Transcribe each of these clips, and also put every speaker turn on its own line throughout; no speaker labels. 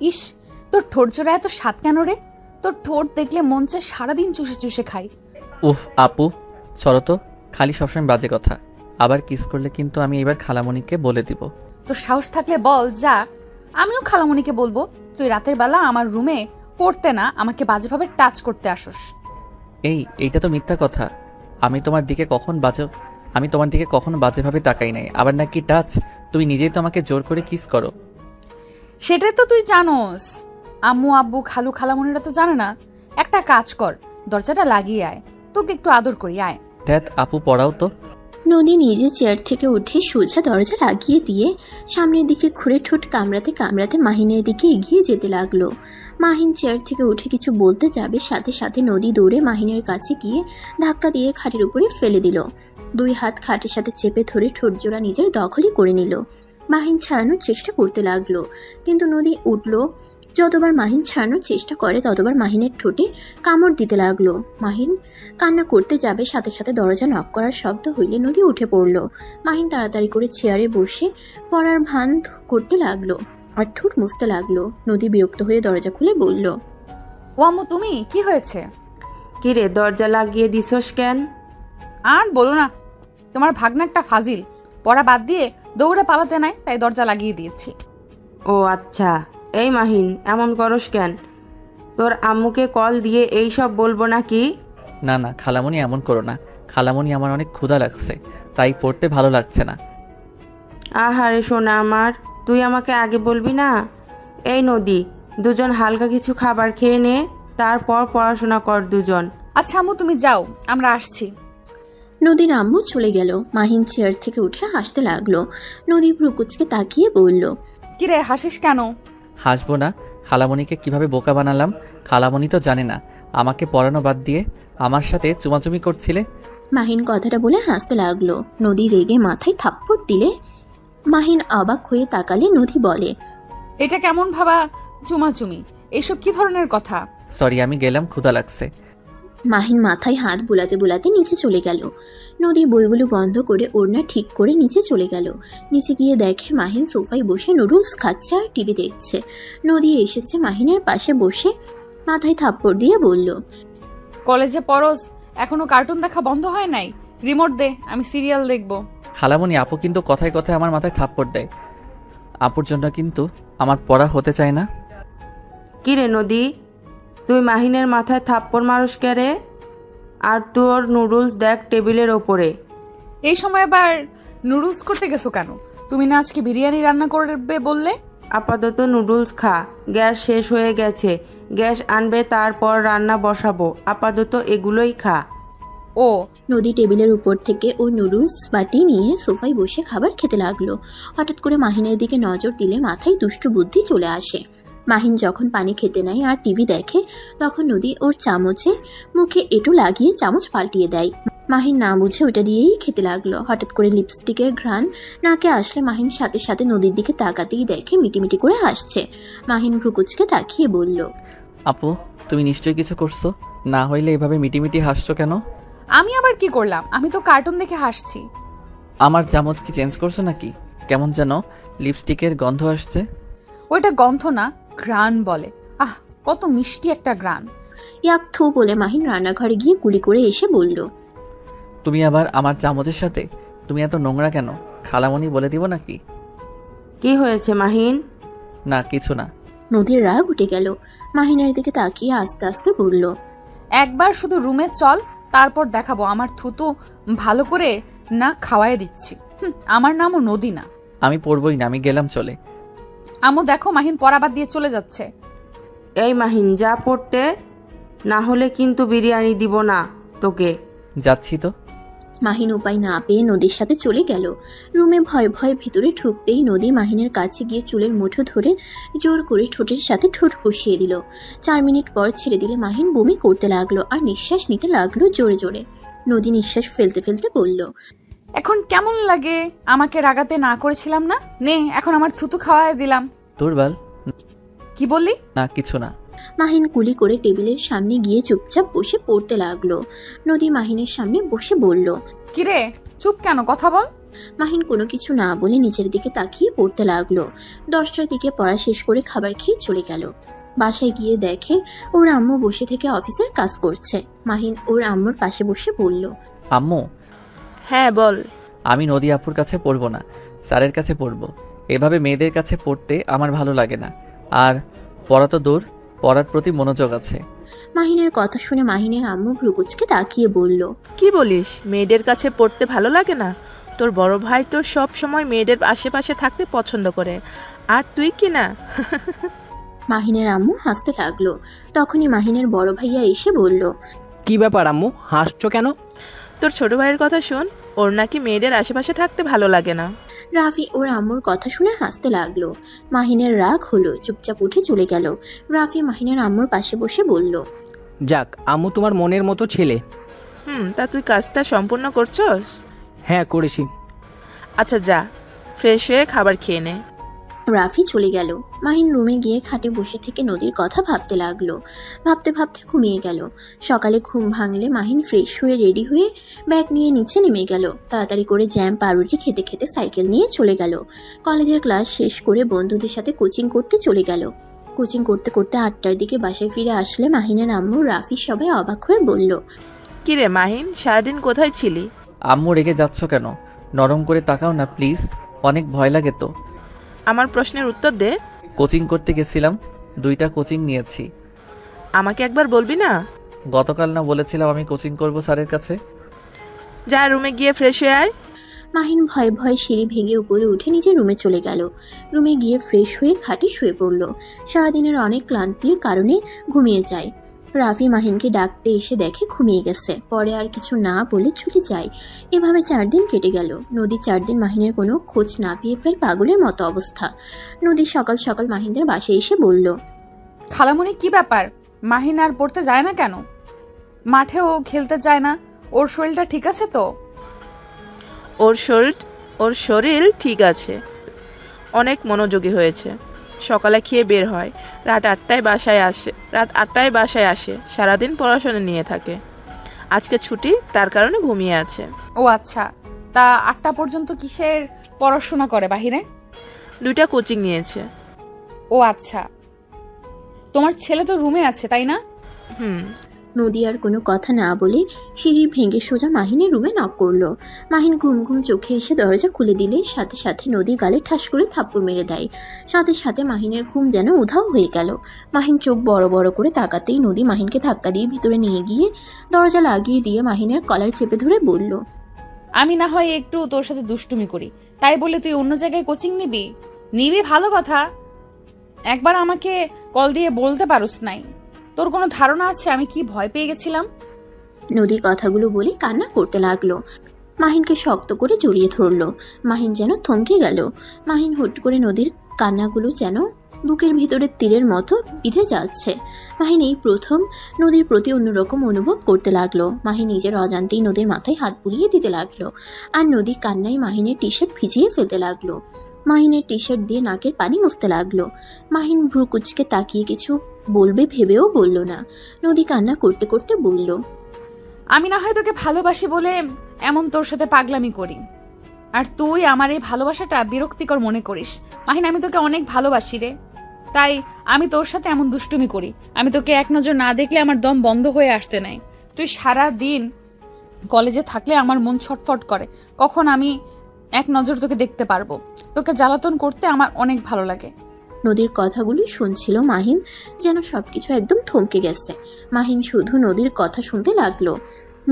ইস, তোর ঠোঁট জোড়া এত স্বাদ কেন রে? তোর ঠোঁট দেখলে মন চায় সারাদিন চুষে চুষে খাই।
উহ আপু, চলো তো, খালি সবসময় বাজে কথা। আবার কিস করলে কিন্তু আমি এবার খালামণিকে বলে দিব।
তোর সাহস থাকলে বল, যা, আমিও খালামণিকে বলবো তুই রাতের বেলা আমার রুমে পড়তে না আমাকে বাজেভাবে টাচ করতে আসোস।
এইটা তো মিথ্যা কথা। আমি তোমার দিকে কখনো বাজেভাবে তাকাই নাই। আবার নাকি টাচ? তুমি নিজেই তো আমাকে জোর করে কিস করো।
সেটাই তো তুই জানোস, আম্মু আব্বু খালু খালামণিরা তো জানে না। একটা কাজ কর, দরজাটা লাগিয়ে আয়, তোকে একটু আদর করি, আয়।
ধ্যাত আপু, পড়াও তো।
নদী নিজে চেয়ার থেকে উঠে সোজা দরজা লাগিয়ে দিয়ে সামনের দিকে ঘুরে ঠোঁট কামড়াতে কামড়াতে মাহিনের দিকে এগিয়ে যেতে লাগলো। মাহিন চেয়ার থেকে উঠে কিছু বলতে যাবে, সাথে সাথে নদী দৌড়ে মাহিনের কাছে গিয়ে ধাক্কা দিয়ে খাটের উপরে ফেলে দিল। দুই হাত খাটের সাথে চেপে ধরে ঠোঁট জোড়া নিজের দখলই করে নিল। মাহিন ছাড়ানোর চেষ্টা করতে লাগলো, কিন্তু নদী উঠল। যতবার মাহিন ছাড়ানোর চেষ্টা করে ততবার মাহিনের ঠোঁটে কামড় দিতে লাগলো। মাহিন কান্না করতে যাবে, সাথে সাথে দরজা নক করার শব্দ হইলে নদী উঠে পড়ল। মাহিন তাড়াতাড়ি করে চেয়ারে বসে পড়ার ভান করতে লাগলো আর ঠোঁট মুছতে লাগলো। নদী বিরক্ত হয়ে দরজা খুলে বলল,
ও আম্মু, তুমি, কি হয়েছে?
কিরে, দরজা লাগিয়ে দিছস কেন?
আর বলো না, তোমার ভাগনারটা ফাজিল, পড়া বাদ দিয়ে দৌড়ে পালাতে নাই, তাই দরজা লাগিয়ে দিয়েছি।
ও আচ্ছা। এই মাহিন, এমন করস কেন? তোর আম্মুকে কল দিয়ে এই সব বলবো নাকি?
না না খালামণি, এমন করো না। খালামণি, আমার অনেক ক্ষুধা লাগছে, তাই পড়তে ভালো লাগছে না।
আহারে সোনা আমার, তুই আমাকে আগে বলবি না? এই নদী, দুজন হালকা কিছু খাবার খেয়ে নে, তারপর পড়াশোনা কর দুজন।
আচ্ছা আম্মু, তুমি যাও, আমরা আসছি।
নদীর আম্মু চলে গেল। মাহিন চেয়ার থেকে উঠে হাসতে লাগলো। নদী ভ্রুকুচকে তাকিয়ে বলল,
কিরে, হাসিস কেন?
হাসবো না? খালামণিকে কিভাবে বোকা বানালাম। খালামণি তো জানে না আমাকে পড়ানো বাদ দিয়ে আমার সাথে চুমাচুমি করছিলে।
মাহিন কথাটা বলে হাসতে লাগলো। নদী রেগে মাথায় থাপ্পড় দিলে মাহিন অবাক হয়ে তাকালে। নদী বলে,
এটা কেমন ভাবা চুমাচুমি? এইসব কি ধরনের কথা?
সরি, আমি গেলাম, ক্ষুধা লাগছে।
মাহিন মাথায় হাত বুলাতে বুলাতে নিচে চলে গেল। নদী বইগুলো বন্ধ করে ওড়না ঠিক করে নিচে চলে গেল। নিচে গিয়ে দেখে মাহিন সোফায় বসে নুডলস খাচ্ছে আর টিভি দেখছে। নদী এসেছে মাহিনের পাশে বসে মাথায় থাপ্পড় দিয়ে বলল,
কলেজে পড়স, এখনো কার্টুন দেখা বন্ধ হয় নাই? রিমোট দে, আমি সিরিয়াল দেখবো।
খালামণি, আপু কিন্তু কথায় কথায় আমার মাথায় থাপ্পড় দেয়। আপুর জন্য কিন্তু আমার পড়া হতে চায় না।
কিরে নদী, তুই মাহিনের মাথায় থাপ্পড় মারস কেরে? আর তোর নুডলস দেখ টেবিলের ওপরে।
এই সময় আবার নুডলস করতে গেছো কেন? তুমি না আজকে বিরিয়ানি রান্না করবে বললে?
আপাতত নুডলস খা, গ্যাস শেষ হয়ে গেছে, গ্যাস আনবে তারপর রান্না বসাবো। আপাতত এগুলোই খা।
ও।
নদী টেবিলের উপর থেকে ও নুডলস বাটি নিয়ে সোফায় বসে খাবার খেতে লাগলো। হঠাৎ করে মাহিনের দিকে নজর দিলে মাথায় দুষ্টু বুদ্ধি চলে আসে। মাহিন যখন পানি খেতে নেয় আর টিভি দেখে, তখন নদী ওর চামচে মুখে এঁটো লাগিয়ে চামচ পাল্টিয়ে দেয়। মাহিন না বুঝে ওটা দিয়েই খেতে লাগলো। হঠাৎ করে লিপস্টিকের ঘ্রাণ নাকে আসলে মাহিন সাথে সাথে নদীর দিকে তাকাতেই দেখে মিটিমিটি করে হাসছে। মাহিন ভ্রুকুচকে তাকিয়ে বলল,
আপু, তুমি নিশ্চয়ই কিছু করছো, না হইলে এভাবে মিটিমিটি হাসছো কেন?
আমি আবার কি করলাম? আমি তো কার্টুন দেখে হাসছি।
আমার চামচ কি চেঞ্জ করছো নাকি? কেমন যেন লিপস্টিকের গন্ধ আসছে।
ওইটা গন্ধ না, ঘ্রাণ বলে। আহ, কত মিষ্টি একটা ঘ্রাণ।
ইয়াক থু বলে মাহিন রান্নাঘরে গিয়ে কুলি করে এসে বলল,
তুমি আবার আমার চামচের সাথে? তুমি এত নোংরা কেন? খালামণি বলে দিব নাকি?
কি হয়েছে মাহিন?
না, কিছু না।
নদীর রাগ উঠে গেল। মাহিনের দিকে তাকিয়ে আস্তে আস্তে বলল,
একবার শুধু রুমে চল, তারপর দেখাবো আমার থুতু ভালো করে না খাওয়াই দিচ্ছি। আমার নামও নদী না।
আমি পড়বই না, আমি গেলাম চলে।
আমু দেখো, মাহিন পড়া বাদ দিয়ে চলে যাচ্ছে।
এই মাহিন, যা পড়তে, না হলে কিন্তু বিরিয়ানি দিব না তোকে।
যাচ্ছি তো।
মাহিন উপায় না পেয়ে নদীর সাথে চলে গেল। রুমে ভয়ে ভয়ে ভিতরে ঢুকতেই নদী মাহিনের কাছে গিয়ে চুলের মুঠো ধরে জোর করে ঠোঁটের সাথে ঠোঁট বসিয়ে দিল। 4 মিনিট পর ছেড়ে দিলে মাহিন বমি করতে লাগলো আর নিঃশ্বাস নিতে লাগলো জোরে জোরে। নদী নিঃশ্বাস ফেলতে ফেলতে বলল,
এখন কেমন লাগে? আমাকে রাগাতে না করেছিলাম না? নে, এখন আমার থুতু খাওয়াই দিলাম।
দুর্বল।
কি বললি?
না, কিছু না।
মাহিন কুলি করে টেবিলের সামনে গিয়ে চুপচাপ বসে পড়তে লাগলো। নদী মাহিনের সামনে বসে বলল,
কিরে, চুপ কেন? কথা বল।
মাহিন কোনো কিছু না বলে নিচের দিকে তাকিয়ে পড়তে লাগলো। 10টার দিকে পড়া শেষ করে খাবার খেয়ে চলে গেল। বাসায় গিয়ে দেখে ওর আম্মু বসে থেকে অফিসের কাজ করছে। মাহিন ওর আম্মুর পাশে বসে বলল,
আম্মু,
হ্যাঁ বল।
আমি নদী আপুর কাছে পড়বো না, স্যারের কাছে পড়বো। এভাবে মেয়েদের কাছে পড়তে আমার ভালো লাগে না। আর পড়া তো দূর, পড়ার প্রতি মনোযোগ আছে।
মাহিনের কথা শুনে মাহিনের আম্মু ভ্রুকুচকে তাকিয়ে বলল,
কি বলিস? মেয়েদের কাছে পড়তে ভালো লাগে না? তোর বড় ভাই তো সব সময় মেয়েদের আশেপাশে থাকতে পছন্দ করে, আর তুই কি না?
মাহিনের আম্মু হাসতে লাগলো। তখনই মাহিনের বড় ভাইয়া এসে বলল,
কি ব্যাপার আম্মু, হাসছো কেন?
তোর ছোট ভাইয়ের কথা শোন, ওর নাকি মেয়েদের আশেপাশে থাকতে ভালো লাগে না।
রাফি ওর আম্মুর কথা শুনে হাসতে লাগলো। মাহিনের রাগ হলো, চুপচাপ উঠে চলে গেল। রাফি মাহিনের আম্মুর পাশে বসে বলল,
যাক, আম্মু তোমার মনের মতো ছেলে।
তা তুই কাজটা সম্পূর্ণ করছস?
হ্যাঁ, করেছি।
আচ্ছা যা, ফ্রেশ হয়ে খাবার খেয়ে নে।
রাফি চলে গেল। মাহিন রুমে গিয়ে খাটে বসে থেকে নদীর কথা ভাবতে লাগলো। ভাবতে ভাবতে ঘুমিয়ে গেল। সকালে ঘুম ভাঙলে মাহিন ফ্রেশ হয়ে রেডি হয়ে ব্যাগ নিয়ে নিচে নেমে গেল। তাড়াতাড়ি করে জ্যাম পাউরুটি খেতে খেতে সাইকেল নিয়ে চলে গেল। কলেজের ক্লাস শেষ করে বন্ধুদের সাথে কোচিং করতে চলে গেল। কোচিং করতে করতে 8টার দিকে বাসায় ফিরে আসলে মাহিনের আম্মু রাফি সবাই অবাক হয়ে বলল,
কিরে মাহিন, সারাদিন কোথায় ছিলি?
আম্মু রেগে যাচ্ছ কেন? নরম করে তাকাও না প্লিজ, অনেক ভয় লাগে তো।
আমার প্রশ্নের উত্তর দে।
কোচিং করতে গেছিলাম, 2টা কোচিং নিয়েছি।
আমাকে একবার বলবি না?
গতকাল না বলেছিলাম আমি কোচিং করব স্যারের কাছে?
যা রুমে গিয়ে ফ্রেশ হয়ে আয়।
মাহিন ভয়ে ভয়ে সিঁড়ি ভেঙে উপরে উঠে নিজের রুমে চলে গেল। রুমে গিয়ে ফ্রেশ হয়ে খাটে শুয়ে পড়ল। সারাদিনের অনেক ক্লান্তির কারণে ঘুমিয়ে যায়। রাফি মাহিনকে ডাকতে এসে দেখে ঘুমিয়ে গেছে। পরে আর কিছু না বলে চলে যায়। এভাবে 4 দিন কেটে গেল। নদী 4 দিন মাহিনের কোনো খোঁজ না পেয়ে প্রায় পাগলের মতো অবস্থা। নদী সকাল সকাল মাহিনদের বাসায় এসে বলল,
খালামণি কি ব্যাপার? মাহিন আর পড়তে যায় না কেন? মাঠেও খেলতে যায় না? ওর শরীরটা ঠিক আছে তো?
ওর শরীর ঠিক আছে, অনেক মনোযোগী হয়েছে। সকালে খেয়ে বের হয়, রাত 8টায় বাসায় আসে। সারাদিন পড়াশোনা নিয়ে থাকে। আজকে ছুটি, তার কারণে ঘুমিয়ে আছে।
ও আচ্ছা, তা 8টা পর্যন্ত কিসের পড়াশোনা করে বাহিরে?
2টা কোচিং নিয়েছে।
ও আচ্ছা, তোমার ছেলে তো রুমে আছে তাই না?
নদী আর কোনো কথা না বলে সিঁড়ি ভেঙে সোজা মাহিনের রুমে নক করলো। মাহিন ঘুম ঘুম চোখে এসে দরজা খুলে দিলে সাথে সাথে নদী গালে ঠাস করে থাপ্পড় মেরে দেয়। সাথে সাথে মাহিনের ঘুম যেন উধাও হয়ে গেল। মাহিন চোখ বড় বড় করে তাকাতেই নদী মাহিনকে ধাক্কা দিয়ে ভিতরে নিয়ে গিয়ে দরজা লাগিয়ে দিয়ে মাহিনের কলার চেপে ধরে বলল,
আমি না হয় একটু তোর সাথে দুষ্টুমি করি, তাই বলে তুই অন্য জায়গায় কোচিং নিবি ভালো কথা। একবার আমাকে কল দিয়ে বলতে পারোস নাই? তোর কোনো ধারণা আছে আমি কি ভয় পেয়ে গেছিলাম?
নদী কথাগুলো বলে কান্না করতে লাগলো। মাহিনকে শক্ত করে জড়িয়ে ধরলো। মাহিন যেন থমকে গেল। মাহিন হুট করে নদীর কান্নাগুলো যেন বুকের ভিতরে তীরের মতো বিঁধে যাচ্ছে। মাহিন এই প্রথম নদীর প্রতি অন্যরকম অনুভব করতে লাগলো। মাহিন নিজের অজান্তেই নদীর মাথায় হাত বুলিয়ে দিতে লাগলো। আর নদী কান্নায় মাহিনের টি শার্ট ভিজিয়ে ফেলতে লাগলো। মাহিনের টি শার্ট দিয়ে নাকের পানি মুছতে লাগলো। মাহিন ভ্রু কুচকে তাকিয়ে কিছু বলবে ভেবেও বলল না। নদী কান্না করতে করতে বলল,
আমি না হয় তোকে ভালোবাসি বলে এমন তোর সাথে পাগলামি করি, আর তুই আমার এই ভালোবাসাটা বিরক্তিকর মনে করিস। মাহিন, আমি তোকে অনেক ভালোবাসি রে, তাই আমি তোর সাথে এমন দুষ্টুমি করি। আমি তোকে এক নজর না দেখলে আমার দম বন্ধ হয়ে আসতে নাই। তুই সারা দিন কলেজে থাকলে আমার মন ছটফট করে, কখন আমি এক নজর তোকে দেখতে পারবো। তোকে জ্বালাতন করতে আমার অনেক ভালো লাগে।
নদীর কথাগুলি শুনছিল মাহিন, যেন সবকিছু একদম থমকে গেছে। মাহিন শুধু নদীর কথা শুনতে লাগলো।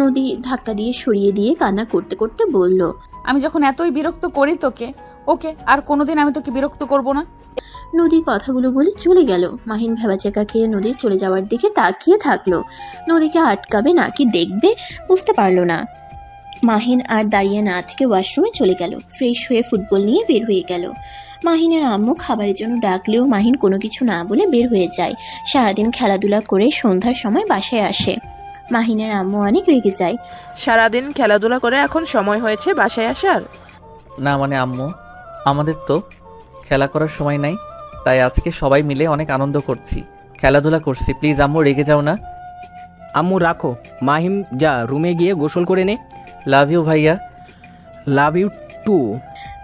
নদী ধাক্কা দিয়ে সরিয়ে দিয়ে কান্না করতে করতে বলল,
আমি যখন এতই বিরক্ত করি তোকে, ওকে আর কোনোদিন আমি তোকে বিরক্ত করব না।
নদী কথাগুলো বলে চলে গেল। মাহিন ভেবাচেকা খেয়ে নদীর চলে যাওয়ার দিকে তাকিয়ে থাকলো। নদীকে আটকাবে নাকি দেখবে বুঝতে পারলো না। মাহিন আর দাঁড়িয়ে না থেকে ওয়াশরুমে চলে গেল। ফ্রেশ হয়ে ফুটবল নিয়ে বের হয়ে গেল। মাহিনের আম্মু খাবারের জন্য ডাকলেও মাহিন কোনো কিছু না বলে বের হয়ে যায়। সারাদিন খেলাধুলা করে সন্ধ্যার সময় বাসায় আসে। মাহিনের আম্মু অনেক রেগে যায়।
সারাদিন খেলাধুলা করে এখন সময় হয়েছে বাসায় আসার?
না মানে আম্মু, আমাদের তো খেলা করার সময় নাই, তাই আজকে সবাই মিলে অনেক আনন্দ করছি, খেলাধুলা করছি। প্লিজ আম্মু রেগে যাও না।
আম্মু রাখো, মাহিম যা রুমে গিয়ে গোসল করে নে।
লাভ ইউ ভাইয়া।
লাভ ইউ একটু।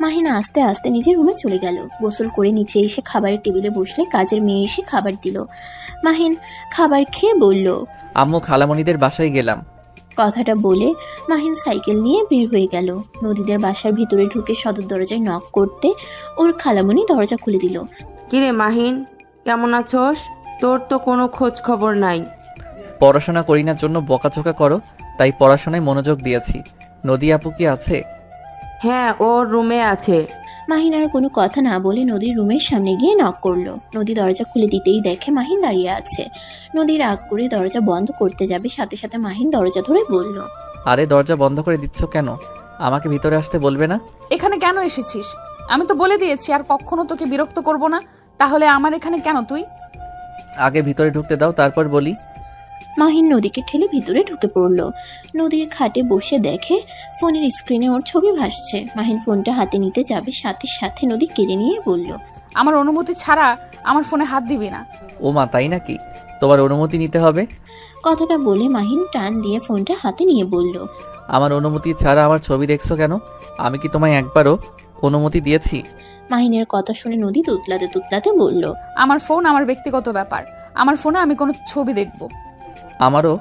মাহিন আস্তে আস্তে নিজের রুমে চলে গেল। গোসল করে নিচে এসে খাবারের টেবিলে বসলে কাজের মেয়ে এসে খাবার দিল। মাহিন খাবার খেয়ে বলল,
আম্মু খালামণিদের বাসায় গেলাম।
কথাটা বলে মাহিন সাইকেল নিয়ে বের হয়ে গেল। নদীদের বাসার ভিতরে ঢুকে সদর দরজায় নক করতে ওর খালামণি দরজা খুলে দিল।
কিরে মাহিন, কেমন আছোস? তোর তো কোনো খোঁজ খবর নাই।
পড়াশোনা করি না জন্য বকাঝকা করো, তাই পড়াশোনায় মনোযোগ দিয়েছি। নদী আপু কি আছে?
হ্যাঁ, ওর রুমে আছে।
মাহিন আর কোনো কথা না বলে নদীর রুমের সামনে গিয়ে নক করলো। নদী দরজা খুলে দিতেই দেখে মাহিন দাঁড়িয়ে আছে। নদী রাগ করে দরজা বন্ধ করতে যাবে, সাথে সাথে মাহিন দরজা ধরে বলল,
আরে দরজা বন্ধ করে দিচ্ছ কেন? আমাকে ভিতরে আসতে বলবে না?
এখানে কেন এসেছিস? আমি তো বলে দিয়েছি আর কখনো তোকে বিরক্ত করব না। তাহলে আমার এখানে কেন তুই?
আগে ভিতরে ঢুকতে দাও, তারপর বলি।
মাহিন নদীকে ঠেলে ভিতরে ঢুকে পড়ল। নদীর খাটে বসে দেখে ফোনের স্ক্রিনে ওর ছবি ভাসছে। মাহিন ফোনটা হাতে নিতে যাবে, সাথে সাথে নদী কেড়ে নিয়ে বলল,
আমার অনুমতি ছাড়া আমার ফোনে হাত দিবি না।
ও মা, তাই নাকি? তোমার অনুমতি নিতে হবে।
কথাটা বলে মাহিন টান দিয়ে ফোনটা হাতে নিয়ে বলল,
আমার অনুমতি ছাড়া আমার ছবি দেখছো কেন? আমি কি তোমায় একবারও অনুমতি দিয়েছি?
মাহিনের কথা শুনে নদী তুতলাতে তুতলাতে বলল,
আমার ফোন আমার ব্যক্তিগত ব্যাপার। আমার ফোনে আমি কোনো ছবি দেখব?
আমারও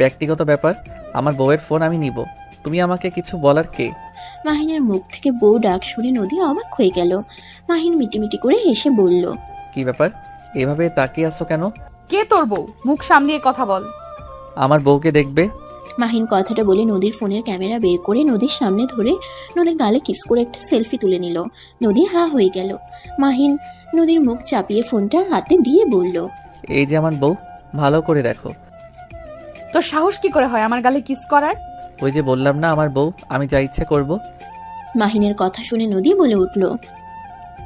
ব্যক্তিগত ব্যাপার। আমার বউয়ের ফোন আমি নিব। তুমি আমাকে কিছু বলার কে?
মাহিনের মুখ থেকে বউ ডাক শুনে নদী অবাক হয়ে গেল। মাহিন মিটিমিটি করে হেসে বলল,
কি ব্যাপার? এভাবে তাকিয়ে আছো কেন?
কে তোর বউ? মুখ সামলিয়ে কথা বল।
আমার বউকে দেখবে।
মাহিন কথাটা বলে নদীর ফোনের ক্যামেরা বের করে নদীর সামনে ধরে নদীর গালে কিস করে একটা সেলফি তুলে নিল। নদী হা হয়ে গেল। মাহিন নদীর মুখ চাপিয়ে ফোনটা হাতে দিয়ে বলল,
এই যে আমার বউ, ভালো করে দেখো।
তোর সাহস কি করে হয় আমার গালে কিস করার?
ওই যে বললাম না আমার বউ, আমি যা ইচ্ছে করব।
মাহিনের কথা শুনে নদী বলে উঠল,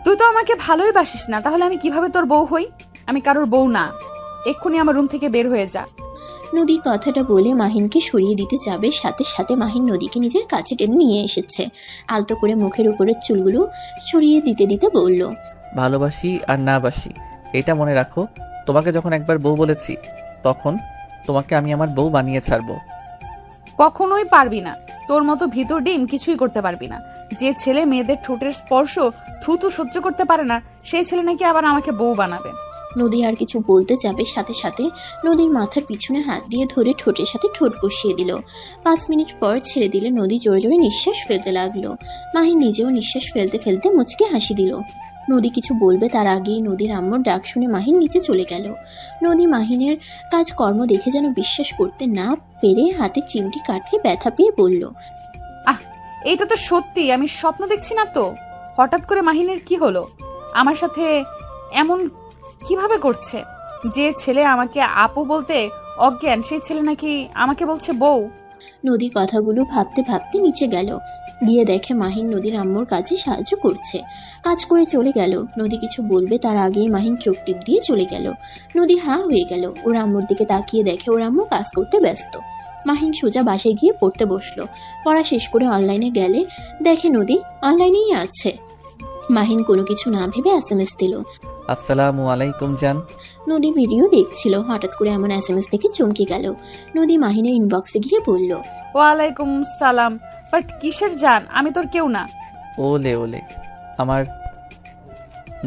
তুই তো আমাকে ভালোই বাসিস না, তাহলে আমি কিভাবে তোর বউ হই? আমি কারোর বউ না। এক্ষুনি আমার রুম থেকে বের হয়ে যা।
নদী কথাটা বলে মাহিনকে সরিয়ে দিতে যাবে, সাথে সাথে মাহিন নদীকে নিজের কাছে টেনে নিয়ে এসেছে। আলতো করে মুখের উপরের চুলগুলো সরিয়ে দিতে দিতে বলল,
ভালোবাসি আর না বাসি এটা মনে রাখো। তোমাকে যখন একবার বউ বলেছি, তখন তোমাকে আমি আমার বউ বানিয়ে ছাড়বো।
কখনোই পারবি না। তোর মতো ভিতর ডিম কিছুই করতে পারবি না। যে ছেলে মেয়েদের ঠোঁটের স্পর্শ থুতু সহ্য করতে পারে না, সেই ছেলে নাকি আবার আমাকে বউ বানাবে।
নদী আর কিছু বলতে যাবে, সাথে সাথে নদীর মাথার পিছনে হাত দিয়ে ধরে ঠোঁটের সাথে ঠোঁট বসিয়ে দিল। 5 মিনিট পর ছেড়ে দিলে নদী জোরে জোরে নিঃশ্বাস ফেলতে লাগলো। মাহিন নিজেও নিঃশ্বাস ফেলতে ফেলতে মুচকে হাসি দিল। নদী কিছু বলবে তার আগেই নদীর আম্মুর ডাক শুনে মাহিন নিচে চলে গেল। নদী মাহিনের কাজকর্ম দেখে যেন বিশ্বাস করতে না পেরে হাতে চিমটি কাটলে ব্যথা পেয়ে বলল,
এটা তো সত্যি, আমি স্বপ্ন দেখছি না তো? হঠাৎ করে মাহিনের কি হলো? আমার সাথে এমন কিভাবে করছে? যে ছেলে আমাকে আপু বলতে অজ্ঞান, সেই ছেলে নাকি আমাকে বলছে বউ।
নদী কথাগুলো ভাবতে ভাবতে নিচে গেল। গিয়ে দেখে মাহিন নদীর আম্মুর কাজে সাহায্য করছে। কাজ করে চলে গেল। নদী কিছু বলবে তার আগেই মাহিন চোখ টিপ দিয়ে চলে গেল। নদী হা হয়ে গেল। ওর আম্মুর দিকে তাকিয়ে দেখে ওর আম্মু কাজ করতে ব্যস্ত। মাহিন সোজা বাসায় গিয়ে পড়তে বসলো। পড়া শেষ করে অনলাইনে গেলে দেখে নদী অনলাইনেই আছে। মাহিন কোনো কিছু না ভেবে SMS দিল।
আসসালামু আলাইকুম জান।
নদী ভিডিও দেখছিল, হঠাৎ করে এমন SMS দেখে চমকে গেল। নদী মাহিনের ইনবক্সে গিয়ে বলল,
ওয়ালাইকুম সালাম। বাট কিসের জান? আমি তোর কেউ না।
ওলে ওলে, আমার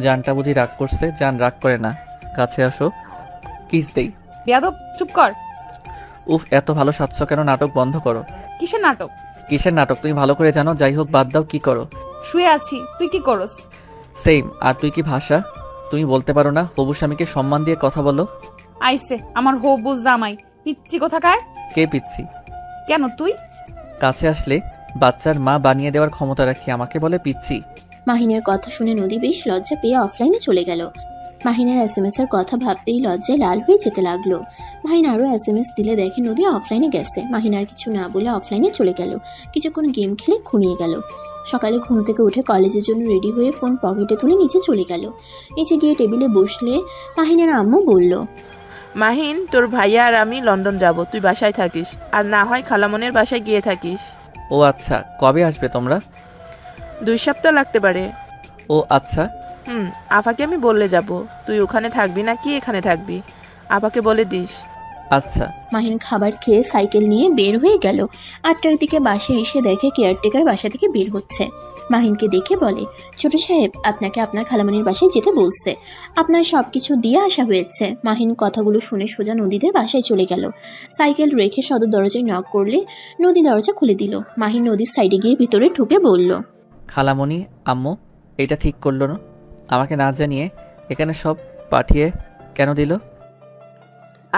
জানটা বুঝি রাগ করছে? জান রাগ করে না, কাছে আসো, কিস দেই।
বেয়াদব, চুপ কর।
উফ, এত ভালো সাজছ কেন? নাটক বন্ধ করো।
কিসের নাটক?
কিসের নাটক তুমি ভালো করে জানো। যাই হোক, বাদ দাও। কি করো?
শুয়ে আছি। তুই কি করস?
সেম। আর তুই কি ভাষা? তুমি বলতে পারো না? হবু স্বামীকে সম্মান দিয়ে কথা বলো।
আইসে আমার হবু জামাই, পিচ্ছি কোথাকার।
কে পিচ্ছি?
কেন তুই?
কাছে আসলে বাচ্চার মা বানিয়ে দেওয়ার ক্ষমতা রাখি, আমাকে বলে পিচ্ছি।
মাহিনের কথা শুনে নদী বেশ লজ্জা পেয়ে অফলাইনে চলে গেল। মাহিনের SMS এর কথা ভাবতেই লজ্জায় লাল হয়ে যেতে লাগলো। মাহিন আরও SMS দিলে দেখে নদী অফলাইনে গেছে। মাহিন আর কিছু না বলে অফলাইনে চলে গেল। কিছুক্ষণ গেম খেলে ঘুমিয়ে গেল। সকালে ঘুম থেকে উঠে কলেজের জন্য রেডি হয়ে ফোন পকেটে তুলে নিচে চলে গেল। নিচে গিয়ে টেবিলে বসলে মাহিনের আম্মু বলল,
মাহিন, তোর ভাইয়া আর আমি লন্ডন যাব, তুই বাসায় থাকিস, আর না হয় খালামনের বাসায় গিয়ে থাকিস।
ও আচ্ছা, কবে আসবে তোমরা?
2 সপ্তাহ লাগতে পারে।
ও আচ্ছা।
আপাকে আমি বললে যাব, তুই ওখানে থাকবি না কি এখানে থাকবি, আপাকে বলে দিস।
আচ্ছা।
মাহিন খাবার খেয়ে সাইকেল নিয়ে বের হয়ে গেল। 8টার দিকে বাসায় এসে দেখে কেয়ারটেকার বাসা থেকে বের হচ্ছে। মাহিনকে দেখে বলে, ছোট সাহেব আপনাকে আপনার খালামণির বাসায় যেতে বলছে, আপনার সব কিছু দিয়ে আসা হয়েছে। মাহিন কথাগুলো শুনে সোজা নদীদের বাসায় চলে গেল। সাইকেল রেখে সদর দরজায় নক করলে নদী দরজা খুলে দিল। মাহিন নদীর সাইডে গিয়ে ভিতরে ঢুকে বলল,
খালামণি আম্মু এটা ঠিক করলো না, আমাকে না জানিয়ে এখানে সব পাঠিয়ে কেন দিল?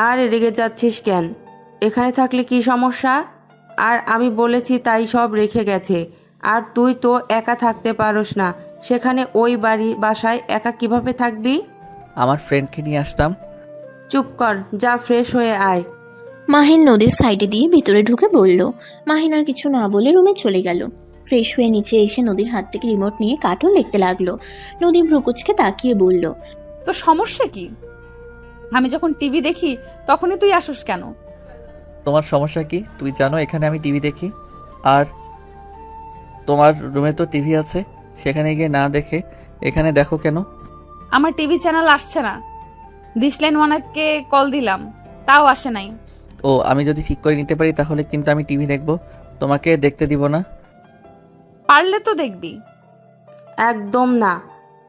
আর রেগে যাচ্ছিস কেন? এখানে থাকলে কি সমস্যা? আর আমি বলেছি তাই সব রেখে গেছে। আর তুই তো একা থাকতে পারোস না, সেখানে ওই বাসায় একা কিভাবে থাকবি?
আমার ফ্রেন্ডকে নিয়ে আসতাম।
চুপ কর, যা ফ্রেশ হয়ে আয়।
মাহিন নদীর সাইডে দিয়ে ভিতরে ঢুকে বলল। মাহিন আর কিছু না বলে রুমে চলে গেল। ফ্রেশ হয়ে নিচে এসে নদীর হাত থেকে রিমোট নিয়ে কার্টুন দেখতে লাগলো। নদী ভ্রুকুচকে তাকিয়ে বলল,
তো সমস্যা কি? আমি যখন টিভি দেখি তখনই তুই আসোস কেন?
তোমার সমস্যা কি? তুই জানো এখানে আমি টিভি দেখি, আর তোমার রুমে তো টিভি আছে, সেখানে গিয়ে না দেখে এখানে দেখো কেন?
আমার টিভি চ্যানেল আসছে না। ডিশলাইন ওয়ানাকে কল দিলাম, তাও আসে নাই।
ও, আমি যদি ঠিক করে নিতে পারি তাহলে কিন্তু আমি টিভি দেখব, তোমাকে দেখতে দিব না।
পারলে তো দেখবি।
একদম না।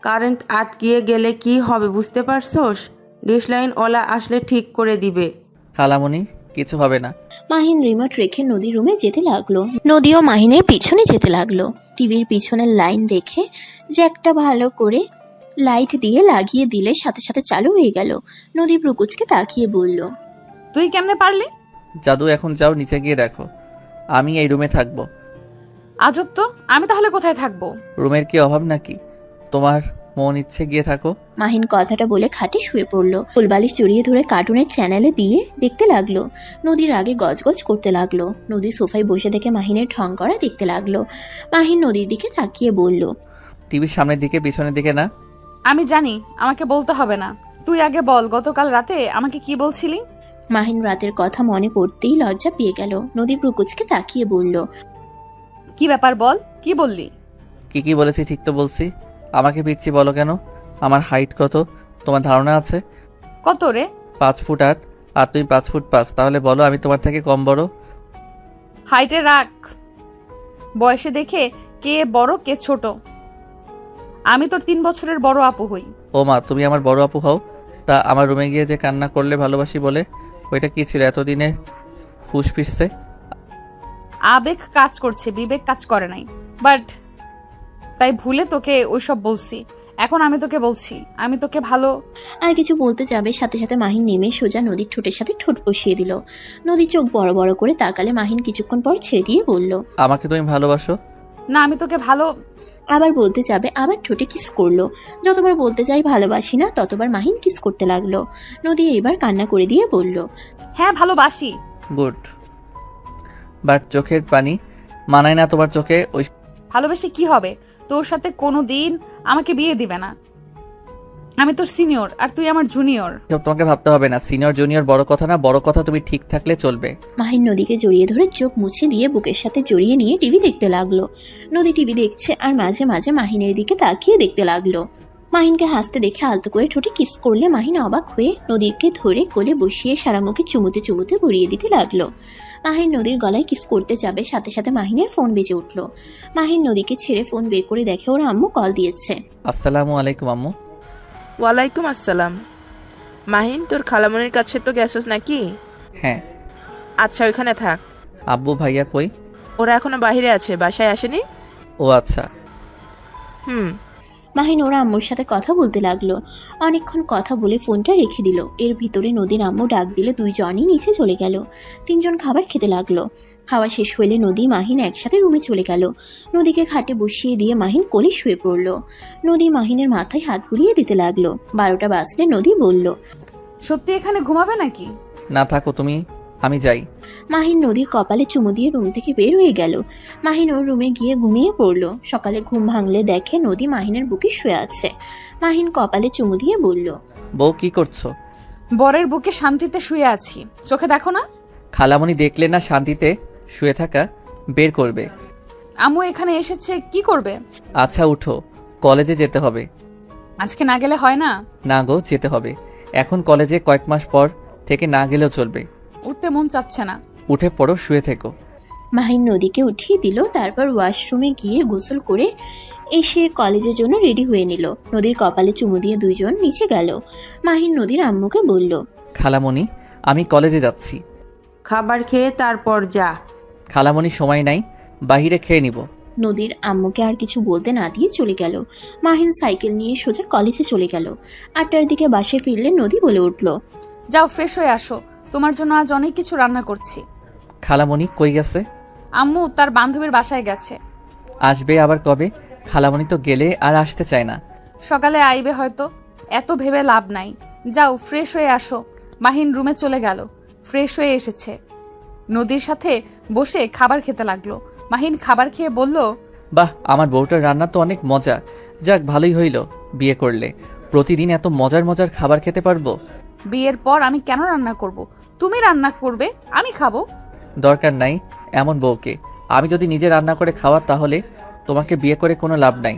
কারেন্ট আটকিয়ে গেলে কি হবে বুঝতে পারছোস? ডিশলাইন ওলা আসলে ঠিক করে দিবে।
খালামণি কিছু হবে না।
মাহিন রিমোট রেখে নদী রুমে যেতে লাগলো। নদীও মাহিনের পিছনে যেতে লাগলো। টিভির পিছনের লাইন দেখে জ্যাকটা ভালো করে লাইট দিয়ে লাগিয়ে দিলে সাথে সাথে চালু হয়ে গেল। নদী ভ্রুকুচকে তাকিয়ে বলল,
তুই কেমনে পারলি?
জাদু, এখন যাও নিচে গিয়ে দেখো, আমি এই রুমে থাকবো।
আজব তো, আমি তাহলে কোথায় থাকবো?
রুমের কি অভাব নাকি? তোমার মন ইচ্ছে গিয়ে থাকো।
মাহিন কথাটা বলে খাটে শুয়ে পড়লো। ফুলবালিশ জড়িয়ে ধরে কার্টুনের চ্যানেলে দিয়ে দেখতে লাগলো। নদীর আগে গজগজ করতে লাগলো। নদী সোফায় বসে দেখে মাহিনের ঢং করা দেখতে লাগলো। মাহিন নদীর দিকে তাকিয়ে বলল,
টিভির সামনের দিকে, পিছনের দিকে না।
আমি জানি, আমাকে বলতে হবে না। তুই আগে বল, গতকাল রাতে আমাকে কি বলছিলি?
মাহিন রাতের কথা মনে পড়তেই লজ্জা পেয়ে গেল। নদী ভ্রুকুচকে তাকিয়ে বলল,
কি ব্যাপার বল, কি বললি?
কি বলেছি ঠিক তো বলছি। আমাকে পিচ্ছি বলো কেন? আমার হাইট কত তোমার ধারণা আছে?
কত রে?
5 ফুট 8, আর তুমি 5 ফুট 5, তাহলে বলো আমি তোমার থেকে কম বড়?
হাইটে রাখ, বয়সে দেখে কে বড় কে ছোট। আমি তোর 3 বছরের বড় আপু হই।
ও মা, তুমি আমার বড় আপু হও? তা আমার রুমে গিয়ে যে কান্না করলে ভালোবাসি বলে, ওইটা কি ছিল এতদিনে ফুসফিসছে?
আবেগ কাজ করছে, বিবেক কাজ করে নাই। বাট তাই ভুলে তোকে ওইসব বলছি। এখন আমি তোকে বলছি, আমি তোকে ভালো।
আর কিছু বলতে যাবে সাথে সাথে মাহিন নেমে সোজা নদীর ঠোঁটের সাথে ঠোঁট বসিয়ে দিল। নদীর চোখ বড় বড় করে তাকালে মাহিন কিছুক্ষণ পর ছেড়ে দিয়ে বলল,
আমাকে তুমি ভালোবাসো?
না, আমি তোকে ভালো।
আবার বলতে যাবে, আবার ঠোঁটে কিস করলো। যতবার বলতে যাই ভালোবাসি না, ততবার মাহিন কিস করতে লাগলো। নদী এবার কান্না করে দিয়ে বলল,
হ্যাঁ ভালোবাসি।
গুড, বাট চোখের পানি মানায় না তোমার চোখে। ওই
ভালোবেসে কি হবে? তোর সাথে কোনো দিন আমাকে বিয়ে দিবে না। আমি তোর সিনিয়র আর তুই আমার জুনিয়র।
তোমাকে ভাবতে হবে না, সিনিয়র জুনিয়র বড় কথা না, বড় কথা তুমি ঠিক থাকলে চলবে।
মাহিন নদীকে জড়িয়ে ধরে চোখ মুছে দিয়ে বুকের সাথে জড়িয়ে নিয়ে টিভি দেখতে লাগলো। নদী টিভি দেখছে আর মাঝে মাঝে মাহিনের দিকে তাকিয়ে দেখতে লাগলো। মাহিনকে হাসতে দেখে আলতো করে ঠোঁটে কিস করলে মাহিন অবাক হয়ে নদীকে ধরে কোলে বসিয়ে সারা মুখে চুমুতে চুমুতে ভরিয়ে দিতে লাগলো। মাহিন নদীর গলায় কিস করতে যাবে, সাথে সাথে মাহিনের ফোন বেজে উঠলো। মাহিন নদীকে ছেড়ে ফোন বের করে দেখে ওর আম্মু কল দিয়েছে।
আসসালামু আলাইকুম আম্মু।
ওয়ালাইকুম আসসালাম। মাহিন, তোর খালামণির কাছে তো গেছস নাকি?
হ্যাঁ।
আচ্ছা, ওইখানে থাক।
আব্বু ভাইয়া কই?
ওরা এখনো বাইরে আছে, বাসায় আসেনি।
ও আচ্ছা।
মাহিন ওরা আম্মুর সাথে কথা বলতে লাগলো। অনেকক্ষণ কথা বলে ফোনটা রেখে দিল। এর ভিতরে নদীর আম্মু ডাক দিলে দুইজনই নিচে চলে গেল। তিনজন খাবার খেতে লাগলো। খাওয়া শেষ হলে নদী মাহিন একসাথে রুমে চলে গেল। নদীকে খাটে বসিয়ে দিয়ে মাহিন কোলে শুয়ে পড়ল। নদী মাহিনের মাথায় হাত বুলিয়ে দিতে লাগলো। 12টা বাজলে নদী বলল,
সত্যি এখানে ঘুমাবে নাকি?
না থাকো তুমি, আমি যাই।
মাহিন নদীর কপালে চুমু দিয়ে রুম থেকে বের হয়ে গেল। মাহিন ওর রুমে গিয়ে ঘুমিয়ে পড়ল। সকালে ঘুম ভাঙলে দেখে নদী মাহিনের বুকে শুয়ে আছে। মাহিন কপালে চুমু দিয়ে বলল,
বউ কি করছো?
বরের বুকে শান্তিতে শুয়ে আছি, চোখে দেখো না?
খালামণি দেখলে না শান্তিতে শুয়ে থাকা, বের করবে।
আম্মু এখানে এসেছে, কি করবে?
আচ্ছা উঠো, কলেজে যেতে হবে।
আজকে না গেলে হয় না?
না গো, যেতে হবে। এখন কলেজে কয়েক মাস পর থেকে না গেলেও চলবে।
উঠতে মন চাচ্ছে না।
উঠে পড়ো, শুয়ে থেকো।
মাহিন নদীকে উঠিয়ে দিল, তারপর ওয়াশরুমে গিয়ে গোসল করে এসে কলেজের জন্য রেডি হয়ে নিল। নদীর কপালে চুমু দিয়ে দুইজন নিচে গেল। মাহিন নদীর আম্মুকে বলল,
খালামণি আমি কলেজে যাচ্ছি।
খাবার খেয়ে তারপর যা।
খালামণি সময় নাই, বাহিরে খেয়ে নিব।
নদীর আম্মুকে আর কিছু বলতে না দিয়ে চলে গেল। মাহিন সাইকেল নিয়ে সোজা কলেজে চলে গেল। 8টার দিকে বাসে ফিরলে নদী বলে উঠল,
যাও ফ্রেশ হয়ে আসো, তোমার জন্য আজ অনেক কিছু রান্না করছি।
খালামণি কই গেছে?
আম্মু তার বান্ধবীর বাসায় গেছে।
আসবে আবার কবে? খালামণি তো গেলে আর আসতে চায় না।
সকালে আইবে হয়তো, এত ভেবে লাভ নাই। যাও ফ্রেশ হয়ে আসো। মাহিন রুমে চলে গেল, ফ্রেশ হয়ে এসেছে। নদীর সাথে বসে খাবার খেতে লাগলো। মাহিন খাবার খেয়ে বলল,
বাহ, আমার বউটার রান্না তো অনেক মজা। যাক, ভালোই হইল বিয়ে করলে। প্রতিদিন এত মজার মজার খাবার খেতে পারবো।
বিয়ের পর আমি কেন রান্না করব? তুমি রান্না করবে, আমি খাবো।
দরকার নাই এমন বউকে। আমি যদি নিজে রান্না করে খাওয়ার, তাহলে তোমাকে বিয়ে করে কোনো লাভ নাই।